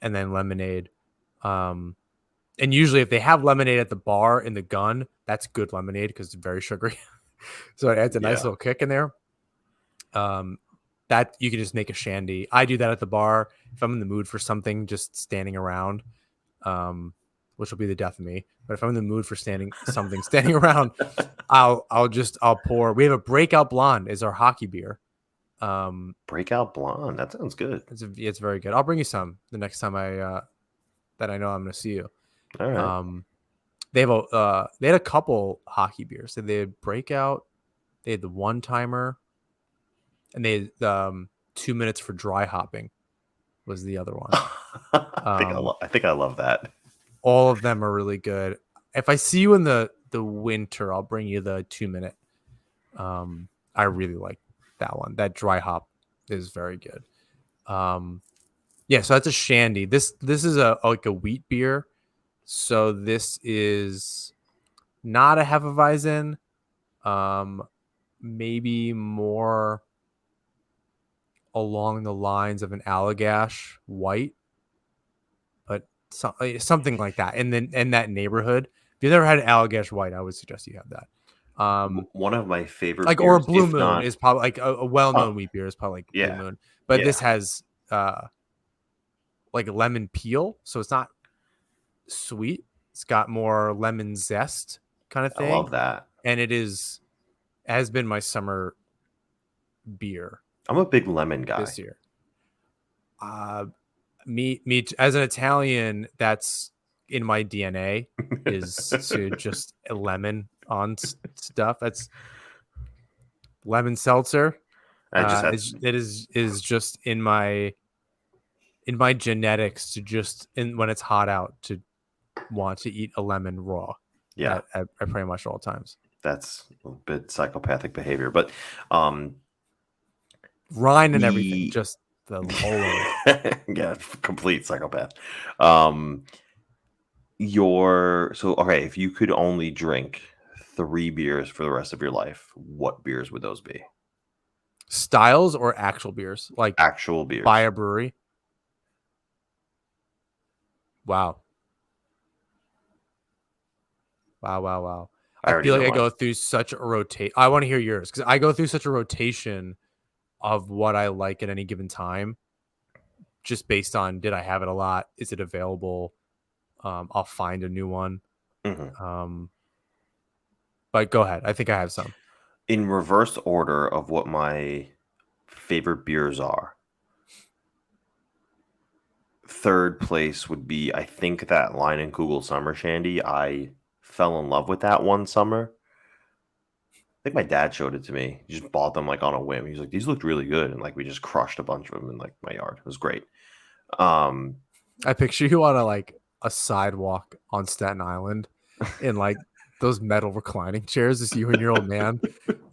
Speaker 1: and then lemonade. Um, and usually if they have lemonade at the bar in the gun, that's good lemonade because it's very sugary. So it adds a nice
Speaker 2: Yeah.
Speaker 1: little kick in there. Um, that you can just make a shandy. I do that at the bar if I'm in the mood for something, just standing around, which will be the death of me. But if I'm in the mood for standing around, I'll pour. We have a breakout blonde is our hockey beer.
Speaker 2: Breakout blonde. That sounds good.
Speaker 1: It's very good. I'll bring you some the next time that I know I'm going to see you.
Speaker 2: All right.
Speaker 1: Um, they had a couple hockey beers. So they had breakout, they had the one timer, and they had 2 minutes for dry hopping was the other one.
Speaker 2: I think I love that.
Speaker 1: All of them are really good. If I see you in the winter, I'll bring you the 2 minute. I really like that one. That dry hop is very good. Yeah, so that's a shandy. This is like a wheat beer. So this is not a Hefeweizen. Maybe more along the lines of an Allagash white, but something like that. And then in that neighborhood, if you've never had an Allagash white, I would suggest you have that.
Speaker 2: One of my favorite
Speaker 1: Like or a
Speaker 2: beers,
Speaker 1: Blue
Speaker 2: if
Speaker 1: Moon
Speaker 2: not,
Speaker 1: is probably like a well-known
Speaker 2: oh,
Speaker 1: wheat beer is probably like Blue
Speaker 2: yeah,
Speaker 1: Moon, but
Speaker 2: yeah,
Speaker 1: this has like lemon peel, so it's not sweet. It's got more lemon zest kind of
Speaker 2: I
Speaker 1: thing,
Speaker 2: love that.
Speaker 1: and has been my summer beer
Speaker 2: I'm a big lemon guy.
Speaker 1: this year. Uh, me as an Italian, that's in my DNA is to just lemon on stuff. That's lemon seltzer.
Speaker 2: I just had
Speaker 1: Is just in my genetics to just when it's hot out to want to eat a lemon raw
Speaker 2: yeah,
Speaker 1: at pretty much all times.
Speaker 2: that's a bit psychopathic behavior, but um,
Speaker 1: Rind and everything,
Speaker 2: the
Speaker 1: just the whole of it.
Speaker 2: yeah, complete psychopath. Um, your so okay, if you could only drink 3 beers for the rest of your life, what beers would those be?
Speaker 1: Styles or actual beers, like
Speaker 2: Actual
Speaker 1: by
Speaker 2: beers.
Speaker 1: a brewery. Wow. Wow, wow, wow.
Speaker 2: I
Speaker 1: I
Speaker 2: already
Speaker 1: feel like
Speaker 2: know
Speaker 1: I
Speaker 2: mine.
Speaker 1: go through such a rotate. I want to hear yours because I go through such a rotation of what I like at any given time, just based on did I have it a lot? Is it available? I'll find a new one.
Speaker 2: Mhm.
Speaker 1: Um, but go ahead. I think I have some.
Speaker 2: In reverse order of what my favorite beers are, third place would be, I think, that Line and Kugel Summer Shandy. I fell in love with that one summer. I think my dad showed it to me. He just bought them like on a whim. He's like, these looked really good, and like we just crushed a bunch of them in like my yard. It was great. Um,
Speaker 1: I picture you on a sidewalk on Staten Island in like those metal reclining chairs. Just you and your old man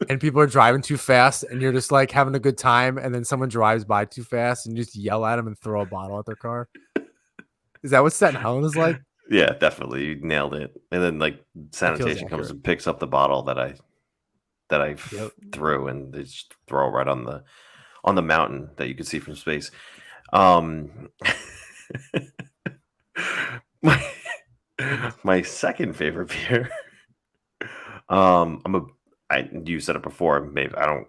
Speaker 1: and people are driving too fast, and you're just like having a good time, and then someone drives by too fast, and you just yell at them and throw a bottle at their car. Is that what Staten Island is like?
Speaker 2: Yeah, definitely. You nailed it. And then like
Speaker 1: That feels
Speaker 2: sanitation comes
Speaker 1: accurate.
Speaker 2: and picks up the bottle that I
Speaker 1: Yep.
Speaker 2: threw, and they just throw it right on the mountain that you can see from space. Um, my my second favorite beer. I'm a. You said it before. Maybe I don't.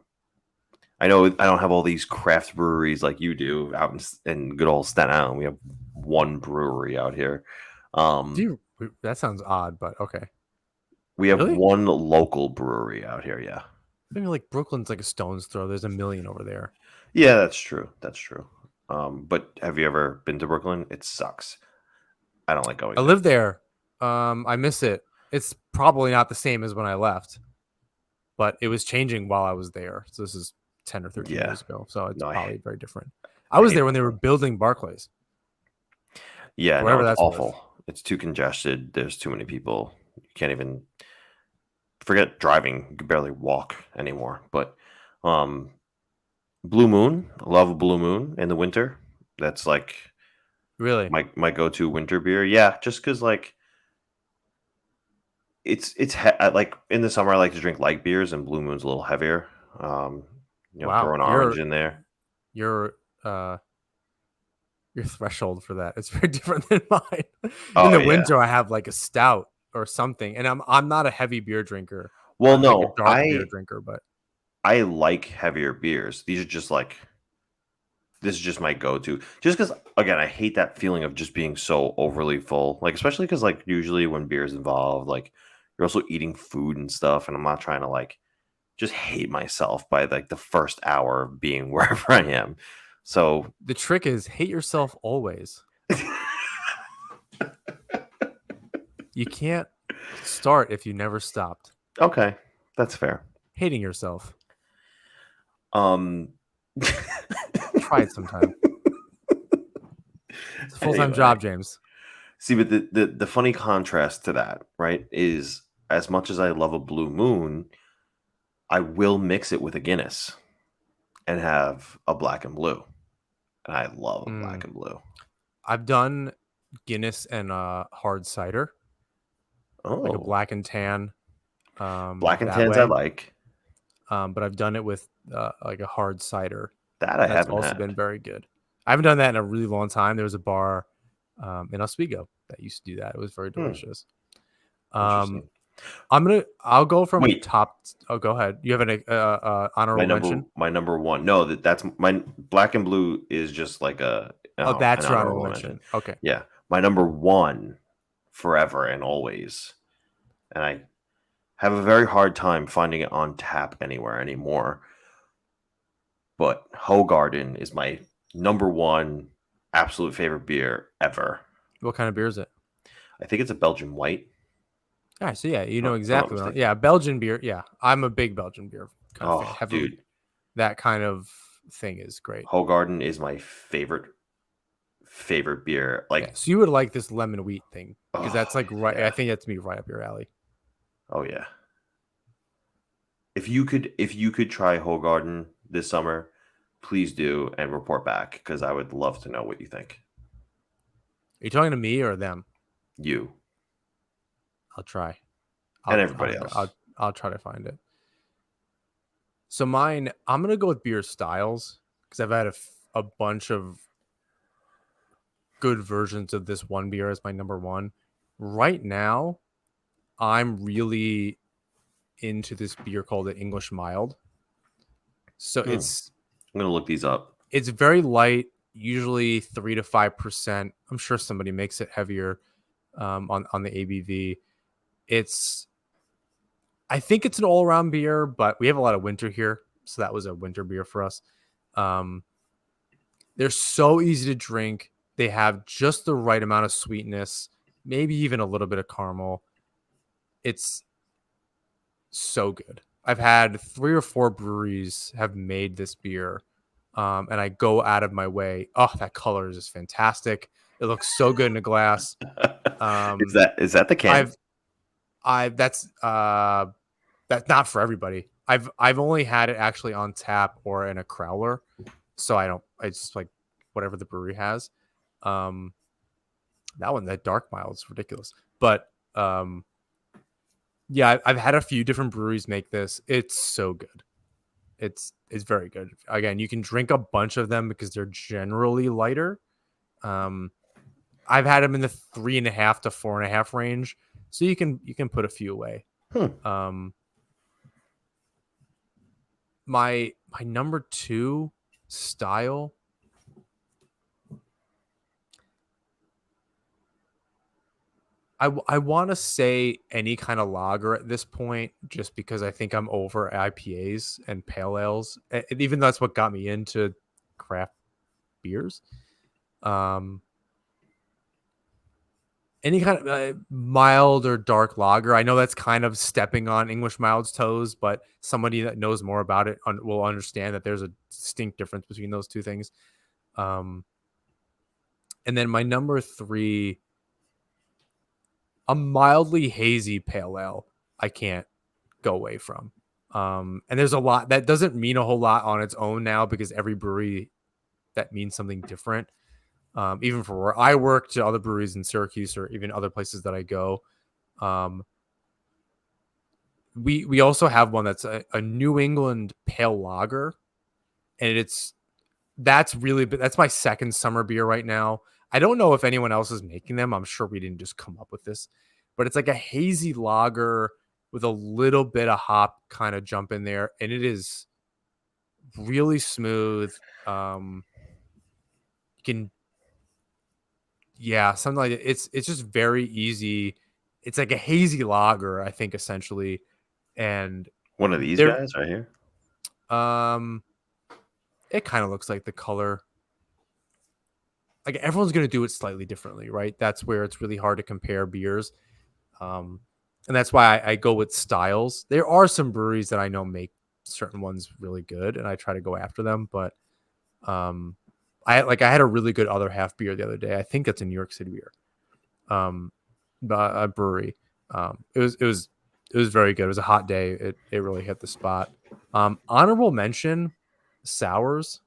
Speaker 2: I know I don't have all these craft breweries like you do out in good old Staten Island. We have one brewery out here.
Speaker 1: Do
Speaker 2: Um,
Speaker 1: you? That sounds odd, but okay.
Speaker 2: we have
Speaker 1: Really?
Speaker 2: one local brewery out here. Yeah.
Speaker 1: I think like Brooklyn's like a stone's throw. There's a million over there.
Speaker 2: Yeah, that's true. That's true. But have you ever been to Brooklyn? It sucks. I don't like
Speaker 1: I
Speaker 2: going there.
Speaker 1: live there. I miss it. It's probably not the same as when I left, but it was changing while I was there. So this is 10 or 13
Speaker 2: Yeah.
Speaker 1: years ago. So it's
Speaker 2: No,
Speaker 1: probably very different. I
Speaker 2: I
Speaker 1: was
Speaker 2: hate
Speaker 1: there when they were
Speaker 2: Brooklyn.
Speaker 1: building Barclays,
Speaker 2: Yeah,
Speaker 1: for
Speaker 2: no,
Speaker 1: whatever
Speaker 2: it's
Speaker 1: that's worth.
Speaker 2: awful. It's too congested. There's too many people. You can't even forget driving. You can barely walk anymore. But um Blue Moon, I love a Blue Moon in the winter. That's like
Speaker 1: Really?
Speaker 2: my go-to winter beer. Yeah, just cuz like like in the summer I like to drink light beers, and Blue Moon's a little heavier. Um throw
Speaker 1: Wow.
Speaker 2: an orange in there.
Speaker 1: Your uh your threshold for that. It's very different than mine. In
Speaker 2: Oh
Speaker 1: the
Speaker 2: yeah.
Speaker 1: winter I have like a stout or something. And I'm not a heavy beer drinker.
Speaker 2: Well,
Speaker 1: I'm like a
Speaker 2: no,
Speaker 1: dark beer drinker, but
Speaker 2: I like heavier beers. These are just like this is just my go-to. Just because, again, I hate that feeling of just being so overly full. Like, especially because, like, usually when beer is involved, like, you're also eating food and stuff, and I'm not trying to like just hate myself by like the first hour of being wherever I am. So,
Speaker 1: the trick is hate yourself always. You can't start if you never stopped
Speaker 2: okay, that's fair.
Speaker 1: hating yourself.
Speaker 2: Um,
Speaker 1: Try it sometime. It's a full-time
Speaker 2: anyway,
Speaker 1: job, James.
Speaker 2: see, but the funny contrast to that, right, is as much as I love a Blue Moon, I will mix it with a Guinness and have a black and blue. And I love a
Speaker 1: Mm.
Speaker 2: black and blue.
Speaker 1: I've done Guinness and hard cider, like a
Speaker 2: Oh,
Speaker 1: black and tan,
Speaker 2: black and
Speaker 1: that
Speaker 2: tans I
Speaker 1: way.
Speaker 2: like.
Speaker 1: But I've done it with like a hard cider.
Speaker 2: That I
Speaker 1: That's
Speaker 2: haven't
Speaker 1: also
Speaker 2: had.
Speaker 1: been very good. I haven't done that in a really long time. There was a bar in Oswego that used to do that. It was very
Speaker 2: Hmm,
Speaker 1: delicious.
Speaker 2: interesting.
Speaker 1: I'll go from
Speaker 2: Wait,
Speaker 1: top. Oh, go ahead. You have an honorable mention?
Speaker 2: my number one. No, that's my black and blue is just like
Speaker 1: Oh,
Speaker 2: an
Speaker 1: that's your honorable
Speaker 2: honorable mention.
Speaker 1: mention. Okay.
Speaker 2: Yeah, my number one forever and always, and I have a very hard time finding it on tap anywhere anymore. But Hogarden is my number one absolute favorite beer ever.
Speaker 1: What kind of beer is it?
Speaker 2: I think it's a Belgian white.
Speaker 1: All right, so yeah, you know
Speaker 2: If I'm not
Speaker 1: exactly.
Speaker 2: mistaken.
Speaker 1: Yeah, Belgian beer. Yeah, I'm a big Belgian beer kind of fan.
Speaker 2: Oh,
Speaker 1: Heavily,
Speaker 2: dude,
Speaker 1: that kind of thing is great.
Speaker 2: Hogarden is my favorite beer.
Speaker 1: Yeah,
Speaker 2: Like,
Speaker 1: so you would like this lemon wheat thing because that's
Speaker 2: oh
Speaker 1: like right. I
Speaker 2: yeah,
Speaker 1: think that's me right up your alley.
Speaker 2: oh yeah. If you could try Hogarden this summer, please do and report back because I would love to know what you think.
Speaker 1: Are you talking to me or them?
Speaker 2: You
Speaker 1: I'll try.
Speaker 2: and
Speaker 1: I'll
Speaker 2: everybody else.
Speaker 1: I'll try to find it. So mine, I'm gonna go with beer styles because I've had a bunch of good versions of this one beer as my number one. Right now, I'm really into this beer called the English Mild. So
Speaker 2: Hmm. I'm gonna look these up.
Speaker 1: it's very light, usually 3 to 5%. I'm sure somebody makes it heavier on the ABV. It's I think it's an all around beer, but we have a lot of winter here, so that was a winter beer for us. Um, they're so easy to drink. They have just the right amount of sweetness, maybe even a little bit of caramel. It's so good. I've had 3 or 4 breweries have made this beer, and I go out of my way. Oh, that color is just fantastic. It looks so good in a glass.
Speaker 2: Is that the can?
Speaker 1: I've that's not for everybody. I've only had it actually on tap or in a crowler, so I just like whatever the brewery has. That dark mild is ridiculous, but yeah, I've had a few different breweries make this. It's so good. It's very good. Again, you can drink a bunch of them because they're generally lighter. I've had them in the 3.5 to 4.5 range, so you can put a few away. My number 2 style, I want to say any kind of lager at this point, just because I think I'm over IPAs and pale ales, and even that's what got me into craft beers. Any kind of mild or dark lager. I know that's kind of stepping on English mild's toes, but somebody that knows more about it will understand that there's a distinct difference between those two things. And then my number 3, a mildly hazy pale ale, I can't go away from. And there's a lot that doesn't mean a whole lot on its own now, because every brewery that means something different. Even for where I work to other breweries in Syracuse or even other places that I go. We also have one that's a New England pale lager, and that's my second summer beer right now. I don't know if anyone else is making them. I'm sure we didn't just come up with this, but it's like a hazy lager with a little bit of hop kind of jump in there, and it is really smooth. You can, yeah, something like it. It's just very easy. It's like a hazy lager, I think, essentially, and
Speaker 2: One of these
Speaker 1: they're
Speaker 2: guys right here.
Speaker 1: It kind of looks like the color. Like, everyone's going to do it slightly differently, right? That's where it's really hard to compare beers. And that's why I go with styles. There are some breweries that I know make certain ones really good, and I try to go after them. But I had a really good other half beer the other day. I think that's a New York City beer, a brewery. It was very good. It was a hot day. It really hit the spot. Honorable mention, sours.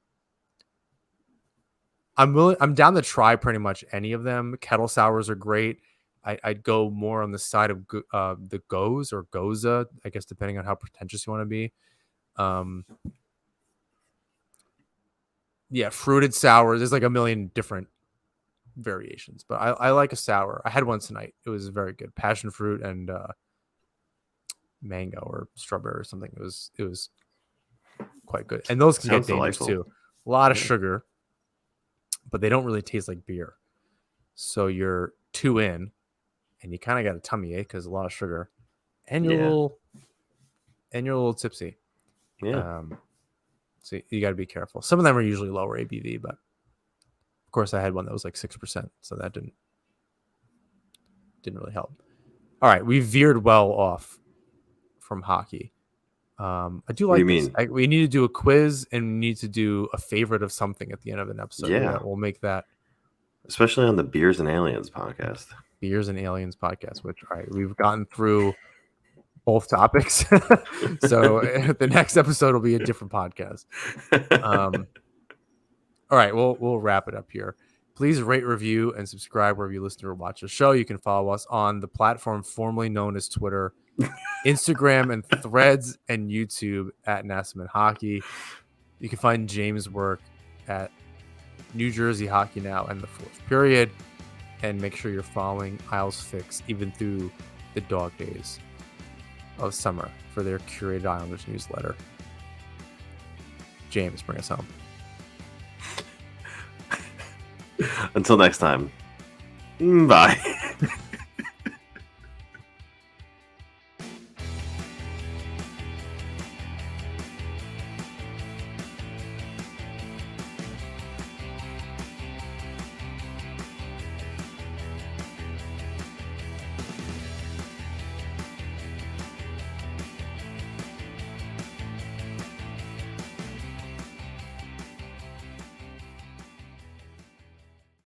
Speaker 1: I'm down to try pretty much any of them. Kettle sours are great. I'd go more on the side of the goes or goza, I guess, depending on how pretentious you want to be. Yeah, fruited sours. There's like a million different variations, but I like a sour. I had one tonight. It was very good. Passion fruit and mango or strawberry or something. It was quite good. And those can
Speaker 2: Sounds
Speaker 1: get dangerous
Speaker 2: delightful.
Speaker 1: too. A lot of sugar, but they don't really taste like beer. So you're 2 in, and you kind of got a tummy ache because a lot of sugar, and you're a little tipsy.
Speaker 2: Yeah.
Speaker 1: So you got to be careful. Some of them are usually lower ABV, but of course I had one that was like 6%, so that didn't really help. All right, we veered well off from hockey. I do
Speaker 2: What do you
Speaker 1: like this.
Speaker 2: mean?
Speaker 1: We need to do a quiz, and we need to do a favorite of something at the end of an episode.
Speaker 2: Yeah.
Speaker 1: We'll make that
Speaker 2: Especially on the Beers and Aliens podcast.
Speaker 1: Beers and Aliens podcast, which, all right, we've gotten through both topics. So the next episode will be a different podcast. All right, we'll wrap it up here. Please rate, review, and subscribe wherever you listen or watch the show. You can follow us on the platform formerly known as Twitter, Instagram, and Threads, and YouTube at Nassman Hockey. You can find James' work at New Jersey Hockey Now and the Fourth Period. And make sure you're following Isles Fix even through the dog days of summer for their curated Islanders newsletter. James, bring us home.
Speaker 2: Until next time. Bye.